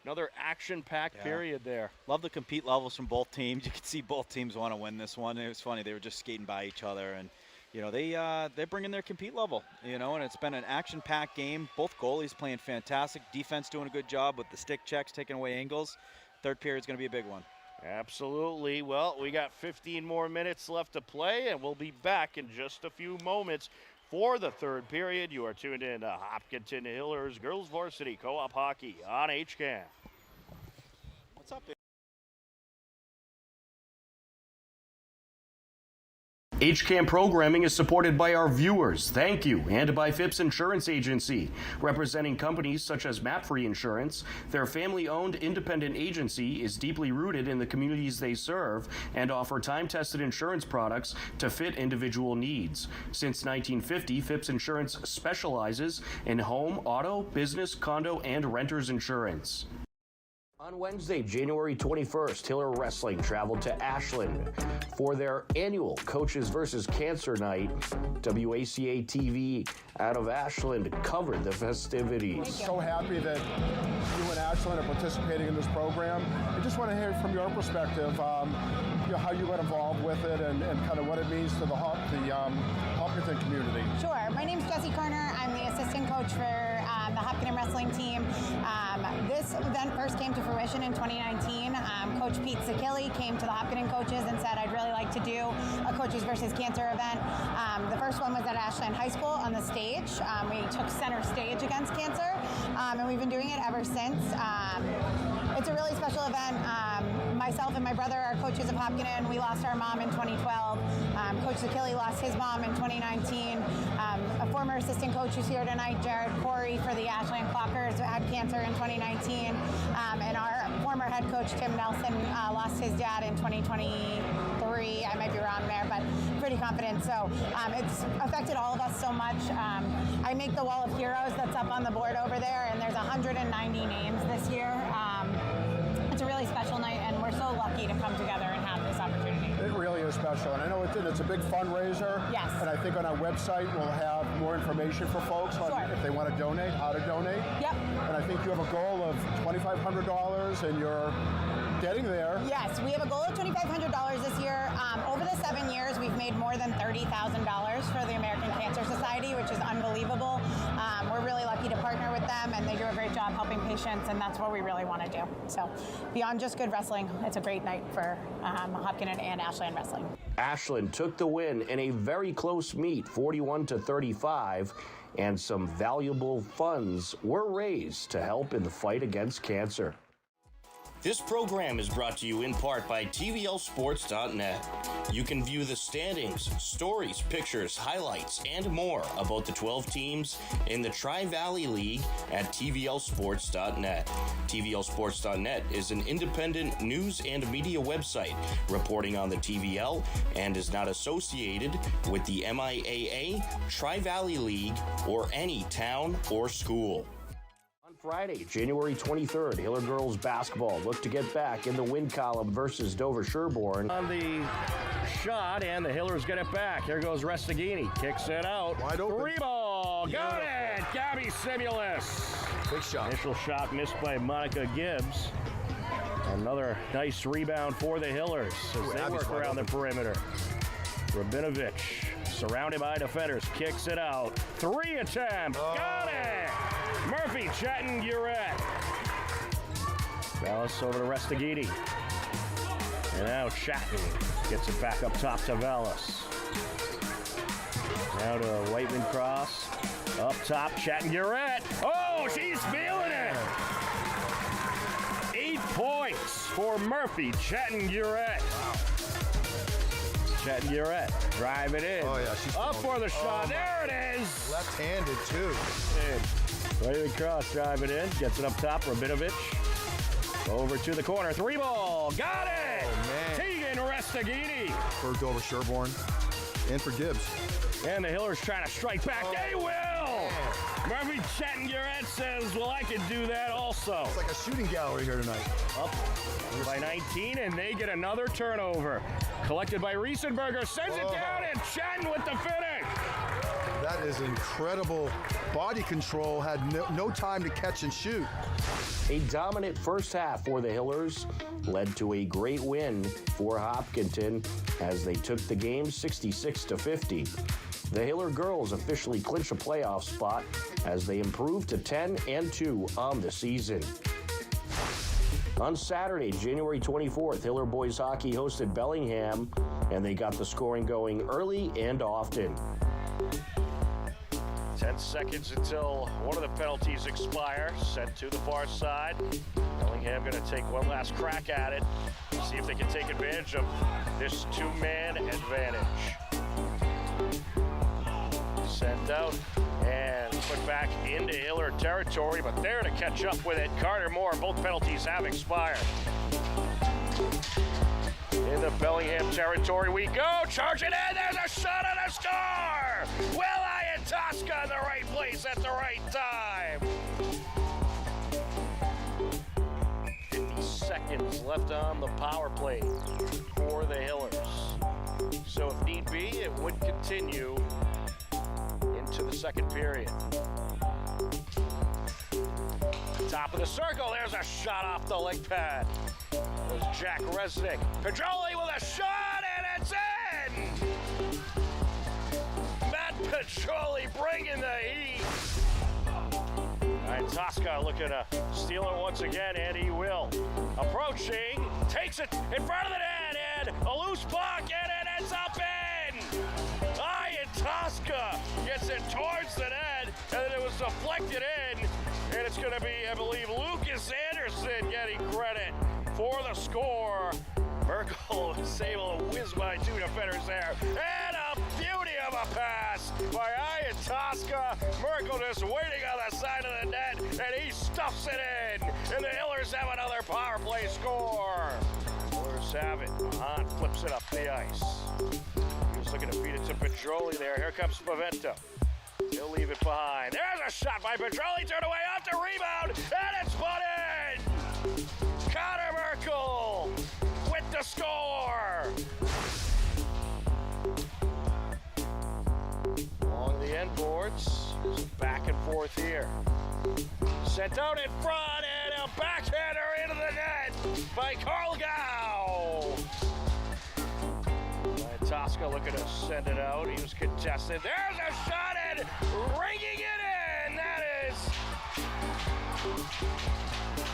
another action-packed period there. Love the compete levels from both teams. You can see both teams want to win this one. It was funny, they were just skating by each other, and you know they're bringing their compete level. You know, and it's been an action-packed game. Both goalies playing fantastic. Defense doing a good job with the stick checks, taking away angles. Third period is going to be a big one. Absolutely. Well, we got 15 more minutes left to play, and we'll be back in just a few moments for the third period. You are tuned in to Hopkinton Hillers Girls Varsity Co-op Hockey on HCAM. What's up, HCAM programming is supported by our viewers, thank you, and by Phipps Insurance Agency, representing companies such as MapFree Insurance. Their family-owned independent agency is deeply rooted in the communities they serve and offer time-tested insurance products to fit individual needs. Since 1950, Phipps Insurance specializes in home, auto, business, condo, and renters insurance. On Wednesday, January 21st, Hiller Wrestling traveled to Ashland for their annual Coaches vs. Cancer Night. WACA TV out of Ashland covered the festivities. So happy that you and Ashland are participating in this program. I just want to hear from your perspective, you know, how you got involved with it and kind of what it means to the Hopkinton community. Sure. My name's Jessie Carner. I'm the assistant coach for the Hopkinton wrestling team. This event first came to fruition in 2019. Coach Pete Sakilli came to the Hopkinton coaches and said, I'd really like to do a Coaches versus Cancer event. The first one was at Ashland High School on the stage. We took center stage against cancer, and we've been doing it ever since. It's a really special event. Myself and my brother are coaches of Hopkinton. We lost our mom in 2012. Coach Sakilli lost his mom in 2019. A former assistant coach who's here tonight, Jared Corey, for the Ashland Clockers, had cancer in 2019. And our former head coach, Tim Nelson, lost his dad in 2023. I might be wrong there, but pretty confident. So it's affected all of us so much. I make the Wall of Heroes that's up on the board over there, and there's 190 names this year. It's a really special night, and we're so lucky to come together and have this opportunity. It really is special, and I know it's a big fundraiser. Yes. And I think on our website we'll have more information for folks on if they want to donate, how to donate. Yep. And I think you have a goal of $2,500, and you're getting there. Yes, we have a goal of $2,500 this year. Over the 7 years, we've made more than $30,000 for the American Cancer Society, which is unbelievable. We're really lucky to partner with them, and they do a great job helping patients, and that's what we really want to do. So beyond just good wrestling, it's a great night for Hopkinton and Ashland wrestling. Ashland took the win in a very close meet, 41-35, and some valuable funds were raised to help in the fight against cancer. This program is brought to you in part by TVLSports.net. You can view the standings, stories, pictures, highlights, and more about the 12 teams in the Tri-Valley League at TVLSports.net. TVLSports.net is an independent news and media website reporting on the TVL and is not associated with the MIAA, Tri-Valley League, or any town or school. Friday, January 23rd, Hiller girls basketball look to get back in the win column versus Dover Sherborne. On the shot, and the Hillers get it back. Here goes Restaghini, kicks it out. Wide open. Three ball, got it! Gabby Simulus. Big shot. Initial shot missed by Monica Gibbs. Another nice rebound for the Hillers as they work around the perimeter. Rabinovich, surrounded by defenders, kicks it out. 3 attempts, got it! Murphy, Chatton, Urette. Vallis over to Restaghini. And now Chatton gets it back up top to Vallis. Now to Whiteman Cross. Up top, Chatton, Urette. Oh, she's feeling it! 8 points for Murphy Chatton-Gurett. Chatton-Gurett, drive it in. Oh, yeah, she's up for the shot. Oh, there it is. left-handed, too. Right across, drive it in. Gets it up top. Rabinovich over to the corner. 3 ball. Got it. Oh, man. Tegan Restaghini. For Dover Sherborne and for Gibbs. And the Hillers trying to strike back. They will. Murphy Chatton-Gurett says, well, I could do that also. It's like a shooting gallery here tonight. Up by 19, and they get another turnover. Collected by Riesenberger, sends it down, and Chatton with the finish. That is incredible body control. Had no time to catch and shoot. A dominant first half for the Hillers led to a great win for Hopkinton as they took the game 66-50. The Hiller girls officially clinch a playoff spot as they improve to 10-2 on the season. On Saturday, January 24th, Hiller boys hockey hosted Bellingham, and they got the scoring going early and often. 10 seconds until one of the penalties expire. Sent to the far side. Bellingham going to take one last crack at it. See if they can take advantage of this two-man advantage. Sent out and put back into Hiller territory, but there to catch up with it. Carter Moore, both penalties have expired. In the Bellingham territory we go. Charging in, there's a shot and a score! Will Iantoska in the right place at the right time. 50 seconds left on the power play for the Hillers. So if need be, it would continue into the second period. Top of the circle, there's a shot off the leg pad. There's Jack Resnick. Pedroli with a shot, and it's in! Matt Pedroli bringing the heat. All right, Tosca looking to steal it once again, and he will. Approaching, takes it in front of the net, and a loose puck, and it ends up in! Tosca gets it towards the net, and then it was deflected in, and it's going to be, I believe, Lucas Anderson getting credit for the score. Merkel is able to whiz by 2 defenders there, and a beauty of a pass by Tosca. Merkel just waiting on the side of the net, and he stuffs it in, and the Hillers have another power play score. Hillers have it. Mahan flips it up the ice. Looking to feed it to Pedroli there. Here comes Spavento. He'll leave it behind. There's a shot by Pedroli. Turned away off the rebound. And it's put in. Connor Merkel with the score. Along the end boards. Back and forth here. Sent out in front. And a backhander into the net by Carl Gau. Tosca looking to send it out. He was contested. There's a shot and ringing it in. That is,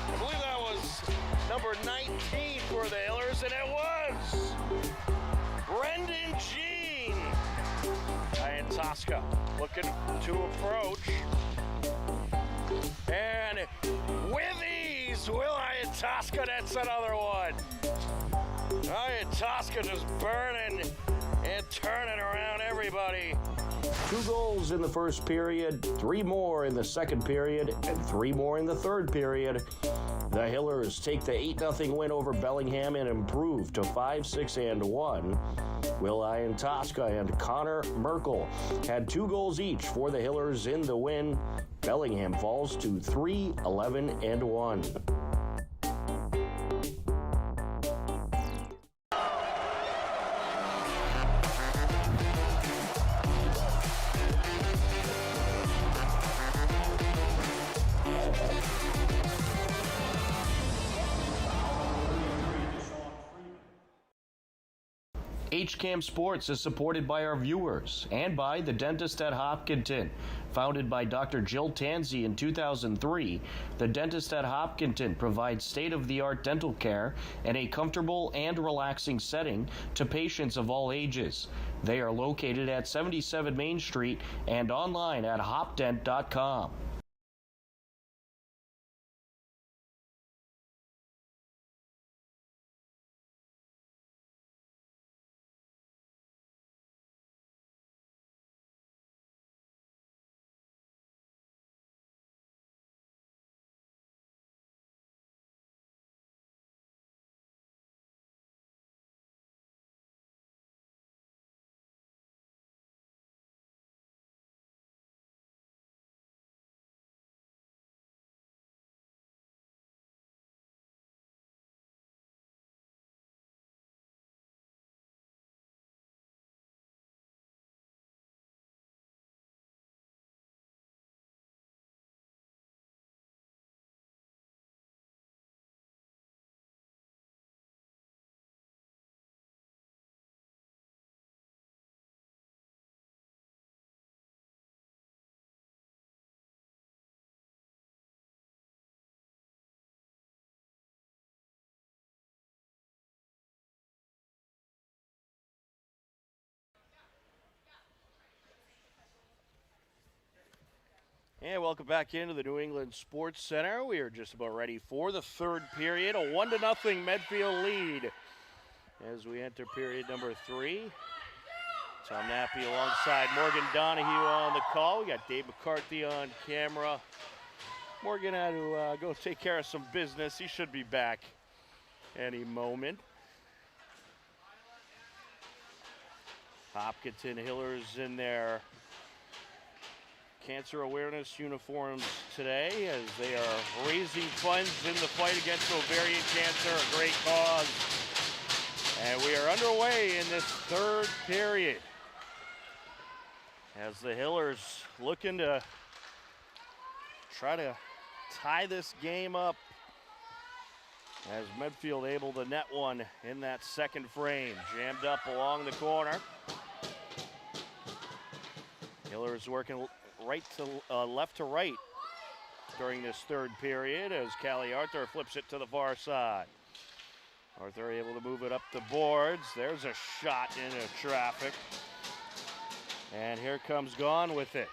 I believe that was number 19 for the Hillers, and it was Brendan Jean. And Tosca looking to approach. And with ease, Will Tosca nets another one. Tosca just burning and turning around everybody. 2 goals in the first period, 3 more in the second period, and 3 more in the third period. The Hillers take the 8-0 win over Bellingham and improve to 5-6-1. Will Iantoska and Connor Merkel had 2 goals each for the Hillers in the win. Bellingham falls to 3-11-1. HCAM Sports is supported by our viewers and by the Dentist at Hopkinton. Founded by Dr. Jill Tansey in 2003, the Dentist at Hopkinton provides state-of-the-art dental care in a comfortable and relaxing setting to patients of all ages. They are located at 77 Main Street and online at hopdent.com. And welcome back into the New England Sports Center. We are just about ready for the third period. A 1-0 Medfield lead as we enter period number 3. Tom Nappy alongside Morgan Donahue on the call. We got Dave McCarthy on camera. Morgan had to go take care of some business. He should be back any moment. Hopkinton Hillers in their cancer awareness uniforms today as they are raising funds in the fight against ovarian cancer, a great cause. And we are underway in this third period as the Hillers looking to try to tie this game up as Medfield able to net one in that second frame. Jammed up along the corner. Hillers working right to left to right during this third period as Callie Arthur flips it to the far side. Arthur able to move it up the boards. There's a shot into traffic. And here comes Gahn with it.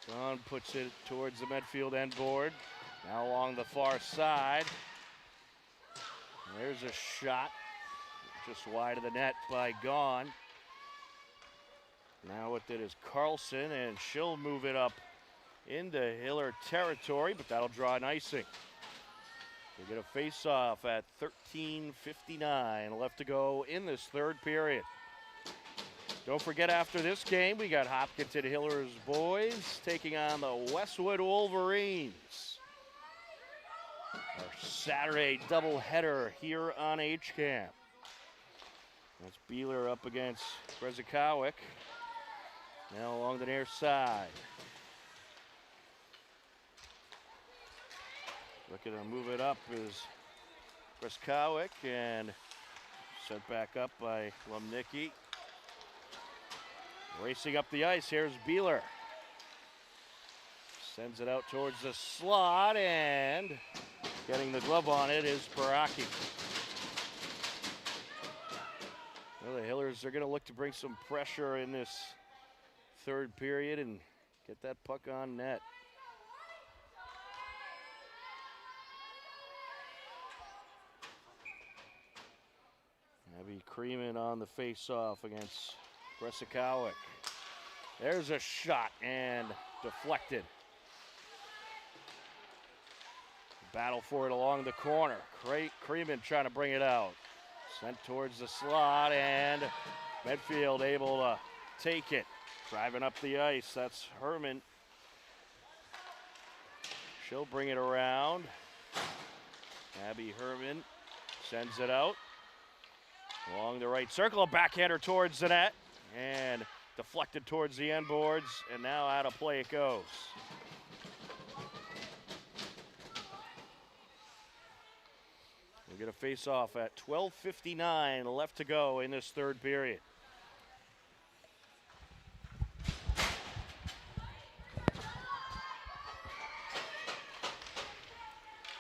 Gahn puts it towards the Medfield end board. Now along the far side. There's a shot just wide of the net by Gahn. Now with it is Carlson, and she'll move it up into Hiller territory, but that'll draw an icing. We get a face-off at 13:59 left to go in this third period. Don't forget, after this game, we got Hopkinton Hillers boys taking on the Westwood Wolverines. Our Saturday doubleheader here on HCAM. That's Beeler up against Brezikowic. Now along the near side. Looking to move it up is Brezikowic, and sent back up by Lumnicki. Racing up the ice, here's Beeler. Sends it out towards the slot, and getting the glove on it is Baraki. Well, the Hillers are going to look to bring some pressure in this third period and get that puck on net. Abby Creeman on the face-off against Brezikowic. There's a shot and deflected. Battle for it along the corner. Creeman trying to bring it out. Sent towards the slot, and Medfield able to take it. Driving up the ice, that's Herman. She'll bring it around. Abby Herman sends it out. Along the right circle, a backhander towards the net, and deflected towards the end boards, and now out of play it goes. We get a face-off at 12:59 left to go in this third period.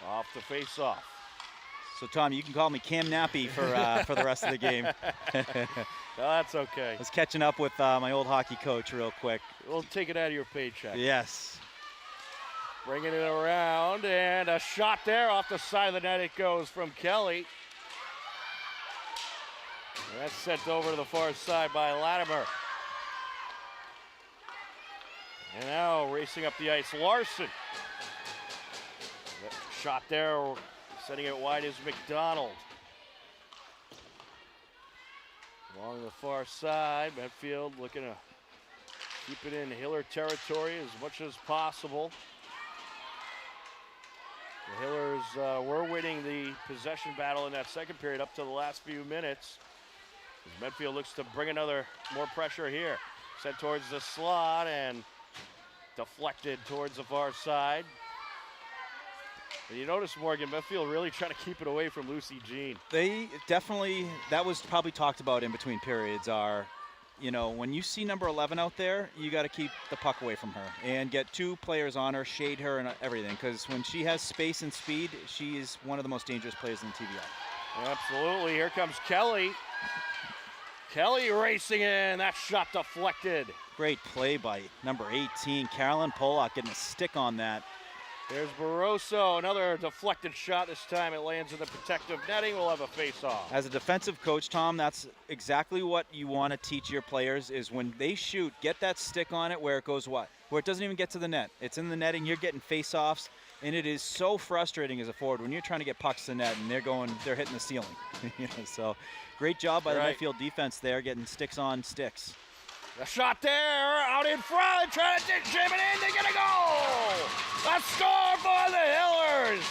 Off the face-off. So, Tom, you can call me Cam Nappy for the rest of the game. No, that's okay. I was catching up with my old hockey coach real quick. We'll take it out of your paycheck. Yes. Bringing it around, and a shot there off the side of the net it goes from Kelly. And that's sent over to the far side by Latimer. And now racing up the ice, Larson. That shot there, sending it wide is McDonald. Along the far side, Medfield looking to keep it in Hiller territory as much as possible. The Hillers were winning the possession battle in that second period up to the last few minutes. As Medfield looks to bring more pressure here. Sent towards the slot and deflected towards the far side. And you notice, Morgan, Medfield really trying to keep it away from Lucy Jean. They definitely, that was probably talked about in between periods, when you see number 11 out there, you got to keep the puck away from her and get two players on her, shade her and everything, because when she has space and speed, she is one of the most dangerous players in the TBL. Absolutely. Here comes Kelly. Kelly racing in. That shot deflected. Great play by number 18, Carolyn Pollock, getting a stick on that. There's Barroso, another deflected shot. This time it lands in the protective netting. We'll have a face-off. As a defensive coach, Tom, that's exactly what you want to teach your players is when they shoot, get that stick on it where it goes what? Where it doesn't even get to the net. It's in the netting, you're getting face-offs, and it is so frustrating as a forward when you're trying to get pucks to the net and they're hitting the ceiling. So great job by the Medfield defense there, getting sticks on sticks. The shot there, out in front, trying to jam it in, they get a goal! A score for the Hillers!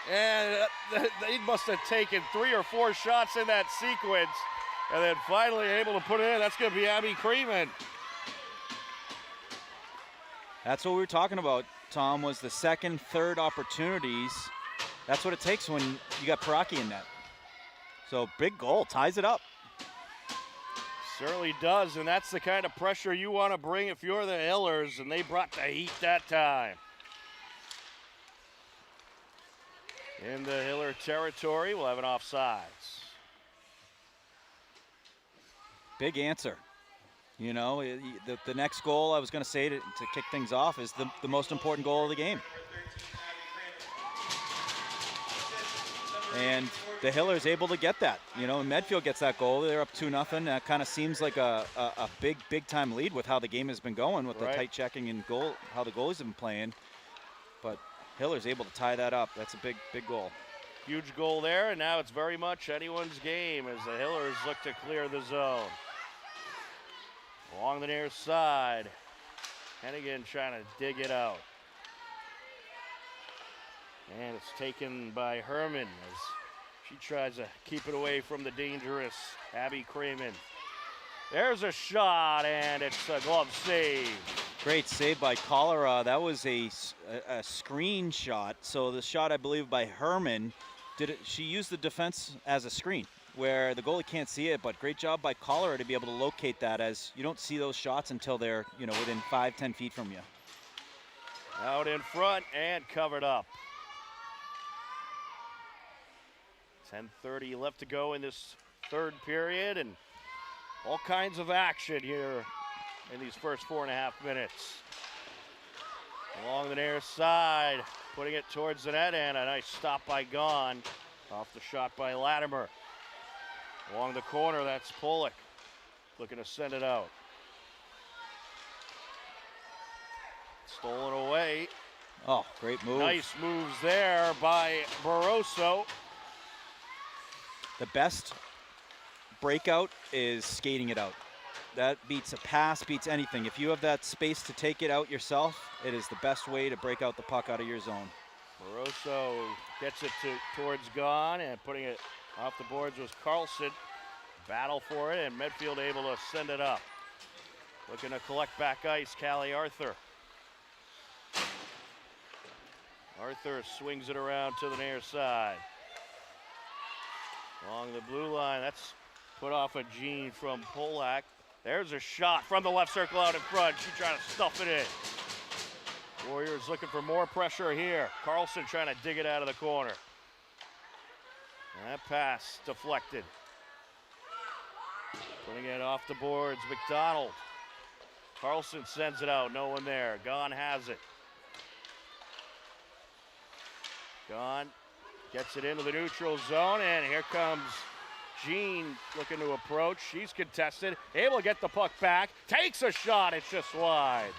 And they must have taken 3 or 4 shots in that sequence, and then finally able to put it in. That's going to be Abby Creeman. That's what we were talking about, Tom, was the second, third opportunities. That's what it takes when you got Paraki in net. So big goal, ties it up. Certainly does, and that's the kind of pressure you want to bring if you're the Hillers, and they brought the heat that time. In the Hiller territory, we'll have an offsides. Big answer. You know, the next goal I was going to say to kick things off is the most important goal of the game. And the Hillers able to get that. You know, Medfield gets that goal. They're up 2-0. That kind of seems like a big time lead with how the game has been going with the tight checking and goal, how the goalies have been playing. But Hillers able to tie that up. That's a big goal. Huge goal there, and now it's very much anyone's game as the Hillers look to clear the zone. Along the near side, Hennigan trying to dig it out. And it's taken by Herman as she tries to keep it away from the dangerous Abby Creeman. There's a shot, and it's a glove save. Great save by Cholera. That was a screen shot. So the shot, I believe, by Herman, she used the defense as a screen where the goalie can't see it, but great job by Cholera to be able to locate that, as you don't see those shots until they're, within 5-10 feet from you. Out in front and covered up. 10:30 left to go in this third period, and all kinds of action here in these first 4.5 minutes. Along the near side, putting it towards the net, and a nice stop by Gahn. Off the shot by Latimer. Along the corner, that's Pollock looking to send it out. Stolen away. Oh, great move. Nice moves there by Barroso. The best breakout is skating it out. That beats a pass, beats anything. If you have that space to take it out yourself, it is the best way to break out the puck out of your zone. Barroso gets it towards Gahn, and putting it off the boards was Carlson. Battle for it, and Medfield able to send it up. Looking to collect back ice, Callie Arthur. Arthur swings it around to the near side. Along the blue line, that's put off a Jean from Polak. There's a shot from the left circle out in front. She trying to stuff it in. Warriors looking for more pressure here. Carlson trying to dig it out of the corner. And that pass deflected. Putting it off the boards, McDonald. Carlson sends it out, no one there. Gahn has it. Gahn gets it into the neutral zone, and here comes Jean looking to approach. She's contested, able to get the puck back. Takes a shot, it's just wide.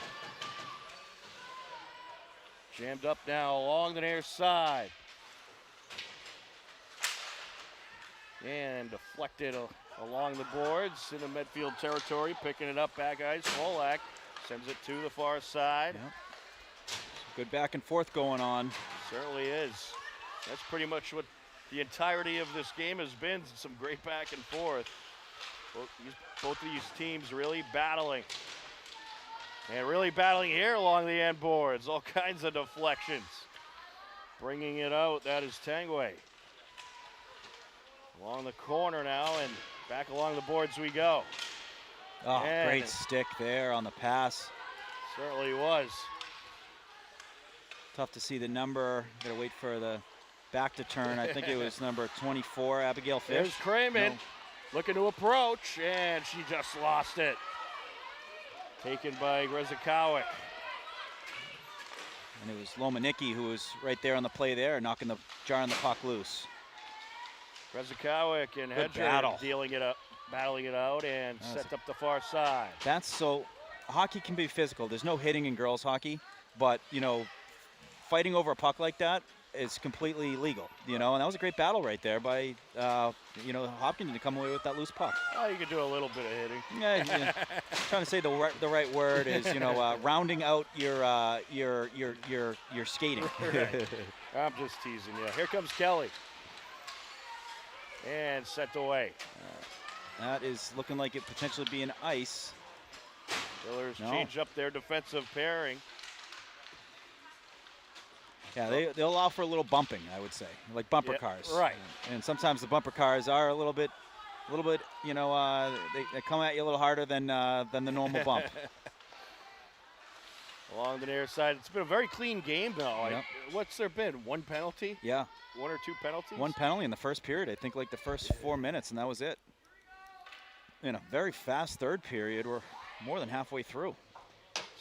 Jammed up now along the near side. And deflected along the boards into Medfield territory, picking it up back ice. Polak sends it to the far side. Yep. Good back and forth going on. Certainly is. That's pretty much what the entirety of this game has been. Some great back and forth. Both of these teams really battling. And really battling here along the end boards. All kinds of deflections. Bringing it out, that is Tangway. Along the corner now, and back along the boards we go. Oh, and great stick there on the pass. Certainly was. Tough to see the number. Gotta wait for the back to turn. I think it was number 24, Abigail Fish. There's Kramen No. looking to approach, and she just lost it. Taken by Grezikowic. And it was Lomanicki who was right there on the play there, jarring the puck loose. Grezikowic and Good Hedger battle. battling it out, and That was set up the far side. Hockey can be physical. There's no hitting in girls hockey, but, fighting over a puck like that is completely legal, and that was a great battle right there by, Hopkins to come away with that loose puck. Oh, you can do a little bit of hitting. Yeah, trying to say the right word is, rounding out your skating. Right. I'm just teasing you. Here comes Kelly. And set away. That is looking like it potentially be an ice. Hillers No. change up their defensive pairing. Yeah, they'll allow for a little bumping, I would say, like bumper Yeah, cars. right. And sometimes the bumper cars are a little bit, they come at you a little harder than the normal bump. Along the near side. It's been a very clean game, though. Yep. What's there been? One penalty? Yeah, One or two penalties? one penalty in the first period. I think like the first 4 minutes, and that was it. In a very fast third period, we're more than halfway through.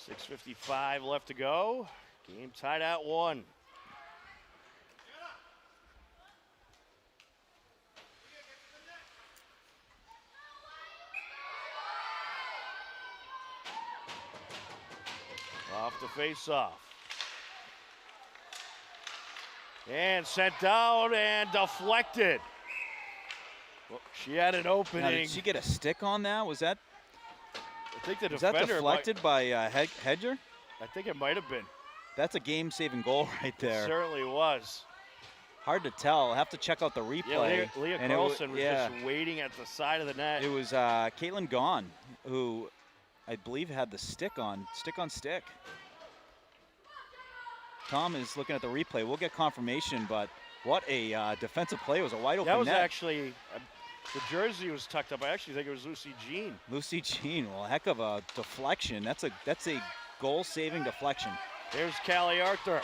6:55 left to go. Game tied at 1. Off the face-off. And sent down and deflected. Well, she had an opening. Now, did she get a stick on that? Was that I think the was that defender deflected by Hedger? I think it might have been. That's a game-saving goal right there. It certainly was. Hard to tell. I'll have to check out the replay. Yeah, Leah And Carlson was just waiting at the side of the net. It was Caitlin Gaughan who I believe had the stick on stick. Tom is looking at the replay. We'll get confirmation, but what a defensive play. It was a wide open That was net. actually, the jersey was tucked up. I actually think it was Lucy Jean. Lucy Jean, well, heck of a deflection. That's a goal-saving deflection. Here's Callie Arthur.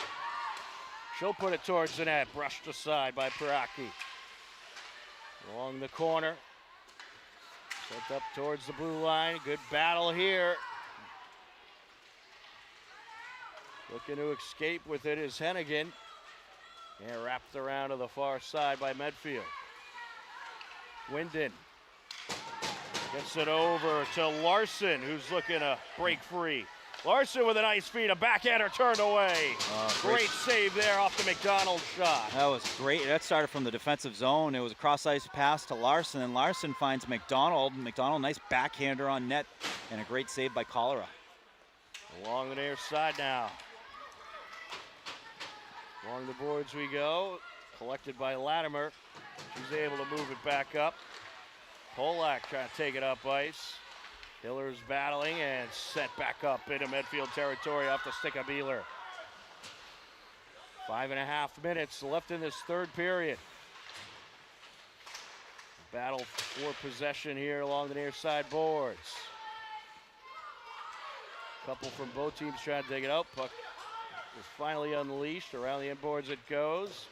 She'll put it towards the net, brushed aside by Piraki. Along the corner. Sent up towards the blue line. Good battle here. Looking to escape with it is Hennigan. And wrapped around to the far side by Medfield. Winden gets it over to Larson, who's looking to break free. Larson with a nice feed, a backhander turned away. Great save there off the McDonald shot. That was great. That started from the defensive zone. It was a cross-ice pass to Larson, and Larson finds McDonald. McDonald, nice backhander on net, and a great save by Cholera. Along the near side now. Along the boards we go. Collected by Latimer. She's able to move it back up. Polak trying to take it up ice. Hillers battling and set back up into Medfield territory off the stick of Beeler. 5.5 minutes left in this third period. Battle for possession here along the near side boards. Couple from both teams trying to take it out. Puck is finally unleashed. Around the inboards it goes.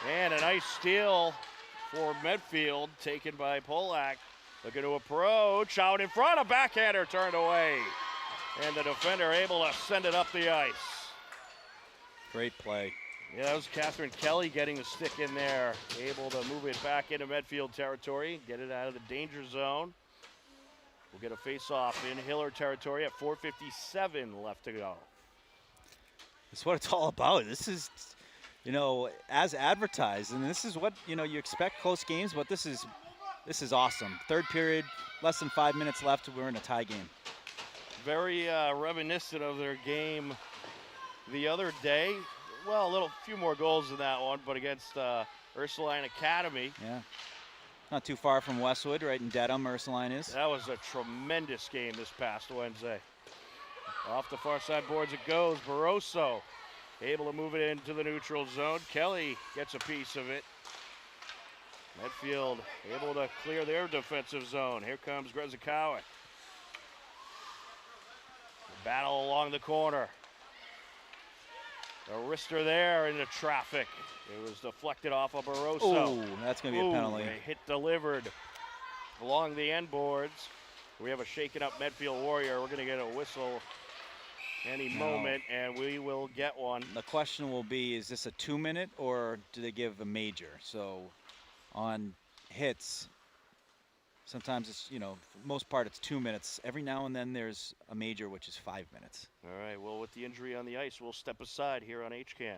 And a nice steal for Medfield, taken by Polak. Looking to approach, out in front, a backhander turned away. And the defender able to send it up the ice. Great play. Yeah, that was Catherine Kelly getting the stick in there. Able to move it back into Medfield territory, get it out of the danger zone. We'll get a face-off in Hiller territory at 4:57 left to go. That's what it's all about. This is, as advertised, and this is what, you expect close games, but this is awesome. Third period, less than 5 minutes left. We're in a tie game. Very reminiscent of their game the other day. Well, a few more goals than that one, but against Ursuline Academy. Yeah. Not too far from Westwood, right in Dedham, Ursuline is. That was a tremendous game this past Wednesday. Off the far side boards it goes. Barroso able to move it into the neutral zone. Kelly gets a piece of it. Medfield able to clear their defensive zone. Here comes Grezikowic. Battle along the corner. A wrister there into traffic. It was deflected off of Barroso. Oh, that's going to be a penalty. A hit delivered along the end boards. We have a shaken up Medfield Warrior. We're going to get a whistle any moment, and we will get one. The question will be, is this a 2-minute or do they give a major? So on hits, sometimes it's, for the most part, it's 2 minutes. Every now and then there's a major, which is 5 minutes. All right, well, with the injury on the ice, we'll step aside here on HCAM.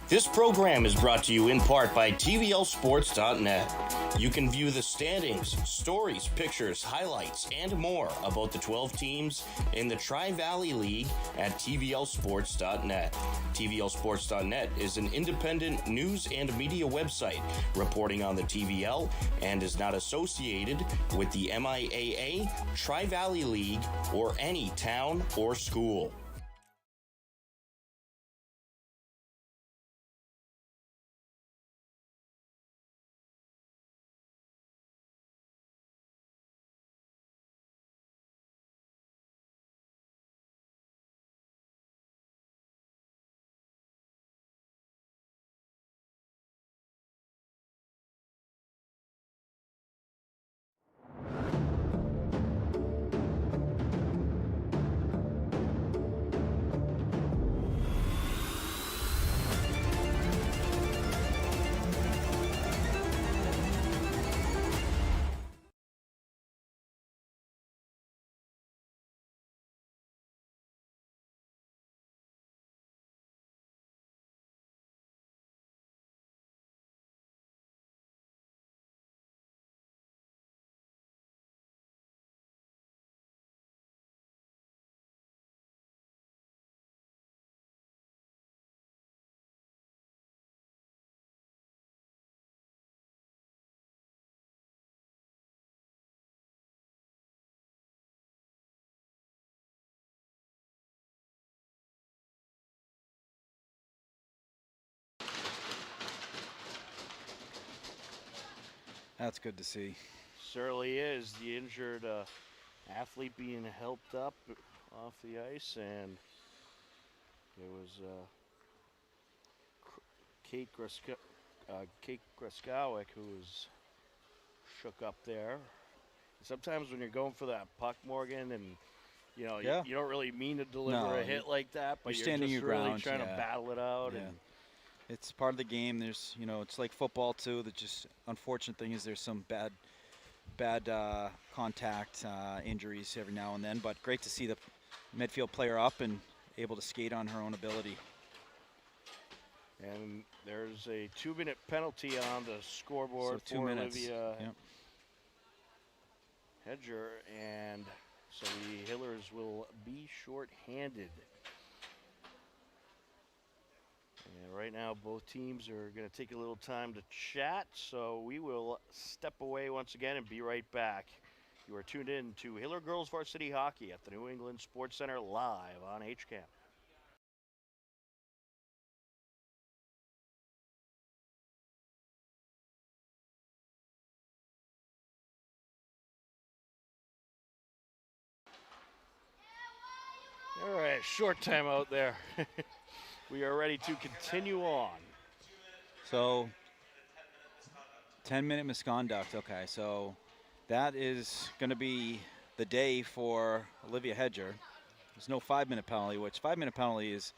This program is brought to you in part by TVLSports.net. You can view the standings, stories, pictures, highlights, and more about the 12 teams in the Tri-Valley League at TVLSports.net. TVLSports.net is an independent news and media website reporting on the TVL and is not associated with the MIAA, Tri-Valley League, or any town or school. That's good to see. Certainly is. The injured athlete being helped up off the ice, and it was Kate Greskowick who was shook up there. Sometimes when you're going for that puck, Morgan, and you don't really mean to deliver a hit like that, but you're standing just your really ground, trying to battle it out. Yeah. And It's part of the game. There's, it's like football too. The just unfortunate thing is there's some bad contact injuries every now and then. But great to see the Medfield player up and able to skate on her own ability. And there's a 2-minute penalty on the scoreboard So 2 for minutes. Olivia Yep. Hedger, and so the Hillers will be short-handed. And right now, both teams are going to take a little time to chat, so we will step away once again and be right back. You are tuned in to Hiller Girls Varsity Hockey at the New England Sports Center live on HCAM. All right, short time out there. We are ready to continue on. So 10-minute misconduct. Okay, so that is going to be the day for Olivia Hedger. There's no 5-minute penalty, which 5-minute penalty is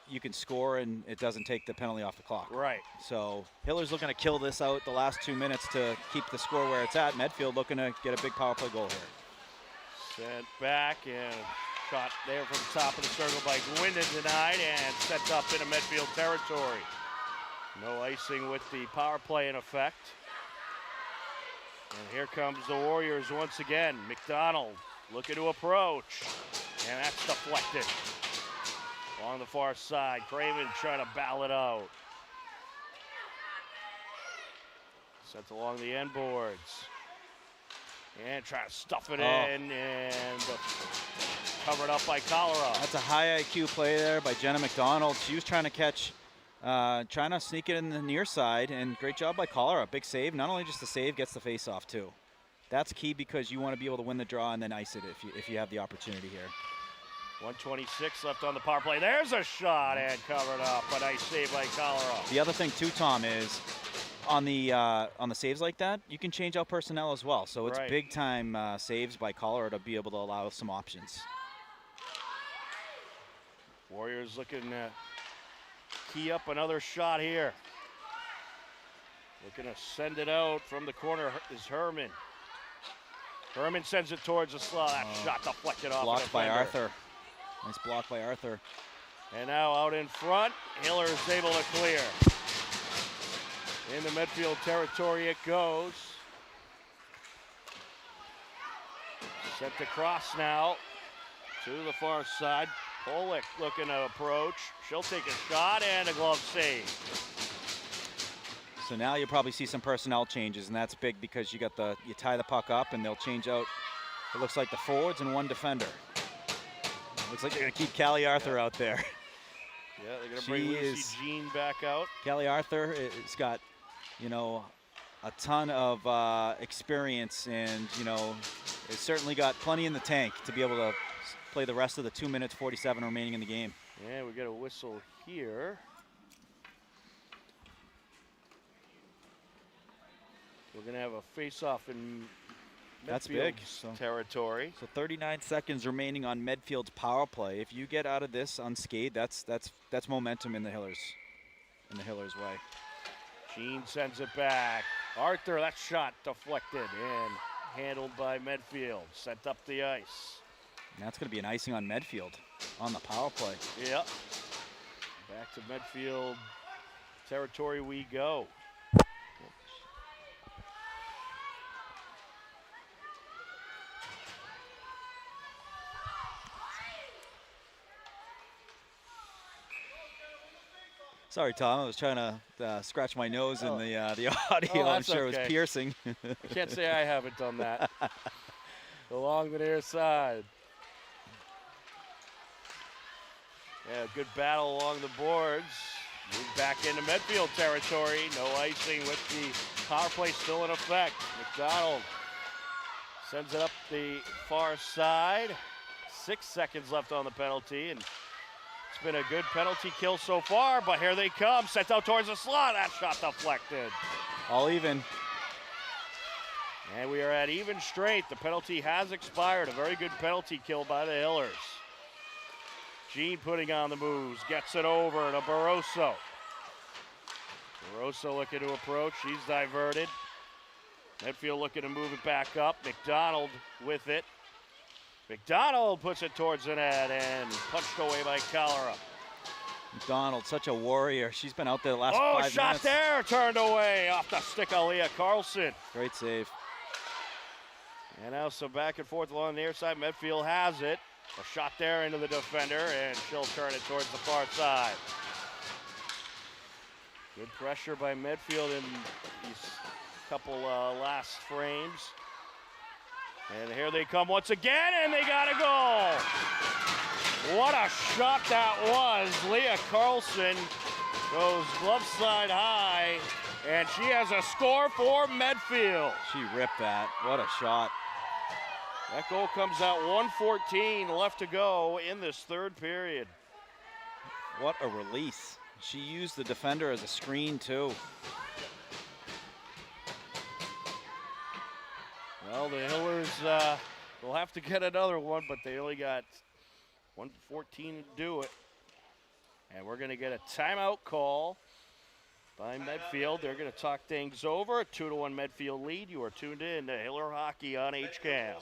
you can score and it doesn't take the penalty off the clock. Right. So Hiller's looking to kill this out the last 2 minutes to keep the score where it's at. Medfield looking to get a big power play goal here. Sent back and shot there from the top of the circle by Gwynn denied and sent up into Medfield territory. No icing with the power play in effect. And here comes the Warriors once again. McDonald looking to approach, and that's deflected. Along the far side, Craven trying to battle it out. Sent along the end boards. And trying to stuff it in, and covered up by Colorado. That's a high IQ play there by Jenna McDonald. She was trying to catch trying to sneak it in the near side, and great job by Cholera. Big save. Not only just the save, gets the face off too. That's key because you want to be able to win the draw and then ice it if you have the opportunity here. 1:26 left on the power play. There's a shot and covered up. A nice save by Cholera. The other thing too, Tom, is on the saves like that, you can change out personnel as well. So it's Right. big time saves by Cholera to be able to allow some options. Warriors looking to key up another shot here. Looking to send it out from the corner is Herman. Herman sends it towards the slot. That shot deflected off. Blocked by Arthur. Nice block by Arthur. And now out in front, Hiller is able to clear. In the Medfield territory it goes. Sent across now to the far side. Polek looking to approach. She'll take a shot and a glove save. So now you'll probably see some personnel changes, and that's big because you tie the puck up and they'll change out. It looks like the forwards and one defender. Looks like they're gonna keep Callie Arthur out there. Yeah, they're gonna bring Lucy Jean back out. Callie Arthur has got, a ton of experience, and has certainly got plenty in the tank to be able to play the rest of the 2 minutes 47 remaining in the game. Yeah, we got a whistle here. We're gonna have a face-off in That's Medfield's big. territory. So 39 seconds remaining on Medfield's power play. If you get out of this unscathed, that's momentum in the Hillers way. Jean sends it back. Arthur, that shot deflected and handled by Medfield. Sent up the ice. And that's going to be an icing on Medfield on the power play. Yep. Back to Medfield territory we go. Sorry, Tom. I was trying to scratch my nose in the audio. I'm sure it was piercing. I can't say I haven't done that. Along the near side. Yeah, good battle along the boards. Move back into Medfield territory. No icing with the power play still in effect. McDonald sends it up the far side. 6 seconds left on the penalty, and it's been a good penalty kill so far, but here they come. Sent out towards the slot. That shot deflected. All even. And we are at even strength. The penalty has expired. A very good penalty kill by the Hillers. Jean putting on the moves. Gets it over to Barroso. Barroso looking to approach. She's diverted. Medfield looking to move it back up. McDonald with it. McDonald puts it towards the net and punched away by Cholera. McDonald, such a warrior. She's been out there the last 5 minutes. Oh, shot there, turned away off the stick of Leah Carlson. Great save. And now some back and forth along the near side. Medfield has it. A shot there into the defender, and she'll turn it towards the far side. Good pressure by Medfield in these couple last frames. And here they come once again, and they got a goal. What a shot that was. Leah Carlson goes glove side high, and she has a score for Medfield. She ripped that. What a shot. That goal comes out 1:14 left to go in this third period. What a release. She used the defender as a screen too. Well, the Hillers will have to get another one, but they only got 1:14 to do it. And we're going to get a timeout call by Medfield. They're going to talk things over. A 2-1 Medfield lead. You are tuned in to Hiller Hockey on HCAM.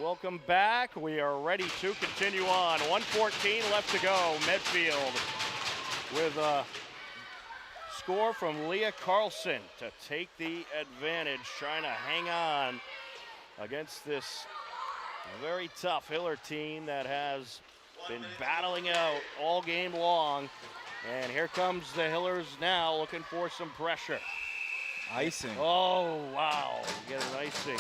welcome back. We are ready to continue on. 1:14 left to go. Medfield with a score from Leah Carlson to take the advantage, trying to hang on against this very tough Hiller team that has been battling out all game long. And here comes the Hillers now looking for some pressure. Icing. Oh, wow. Get an icing.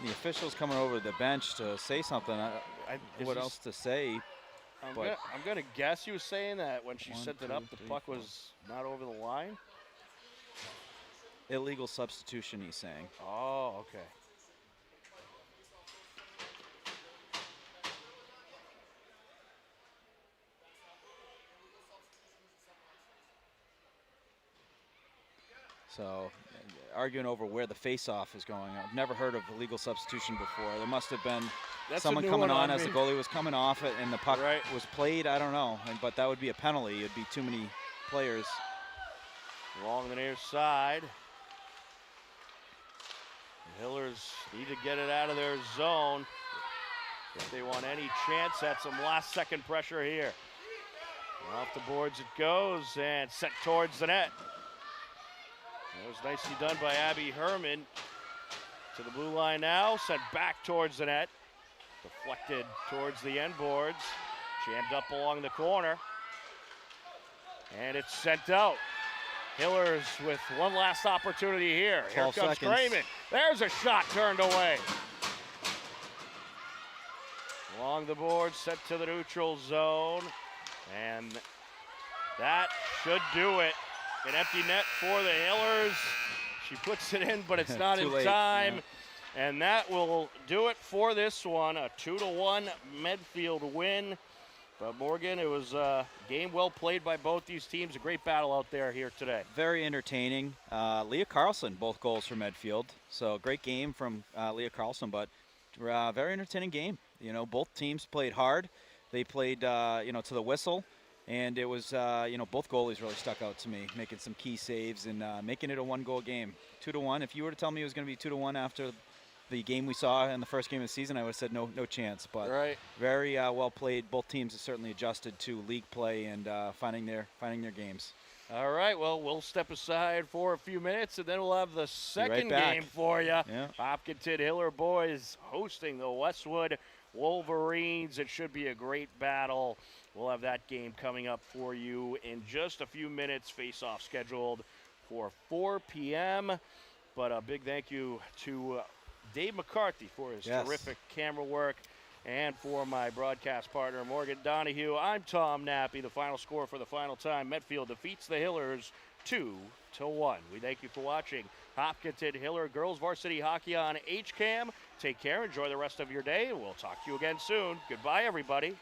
The officials coming over to the bench to say something. What else to say? I'm going to guess he was saying that when she sent it up, the puck was not over the line. Illegal substitution, he's saying. Oh, okay. So, arguing over where the face-off is going. I've never heard of illegal substitution before. There must have been someone coming on as the goalie was coming off it and the puck was played. I don't know, but that would be a penalty. It would be too many players. Along the near side. The Hillers need to get it out of their zone if they want any chance at some last-second pressure here. Off the boards it goes and set towards the net. That was nicely done by Abby Herman. To the blue line now, sent back towards the net. Deflected towards the end boards. Jammed up along the corner. And it's sent out. Hillers with one last opportunity here. Here comes Crayman. There's a shot turned away. Along the board, set to the neutral zone. And that should do it. An empty net for the Hillers. She puts it in, but it's not in time. Yeah. And that will do it for this one. A 2-1 Medfield win. But Morgan, it was a game well played by both these teams. A great battle out there here today. Very entertaining. Leah Carlson, both goals for Medfield. So great game from Leah Carlson, but very entertaining game. You know, both teams played hard. They played, to the whistle. And it was, both goalies really stuck out to me, making some key saves and making it a one-goal game. 2-1. If you were to tell me it was going to be 2-1 after the game we saw in the first game of the season, I would have said no chance. But very well played. Both teams have certainly adjusted to league play and finding their games. All right, well, we'll step aside for a few minutes, and then we'll have the second game for you. Yeah. Hopkinton Hiller boys hosting the Westwood Wolverines. It should be a great battle. We'll have that game coming up for you in just a few minutes. Face-off scheduled for 4 p.m. But a big thank you to Dave McCarthy for his terrific camera work, and for my broadcast partner, Morgan Donahue. I'm Tom Nappy. The final score for the final time, Medfield defeats the Hillers 2-1. We thank you for watching Hopkinton Hiller Girls Varsity Hockey on HCAM. Take care. Enjoy the rest of your day, and we'll talk to you again soon. Goodbye, everybody.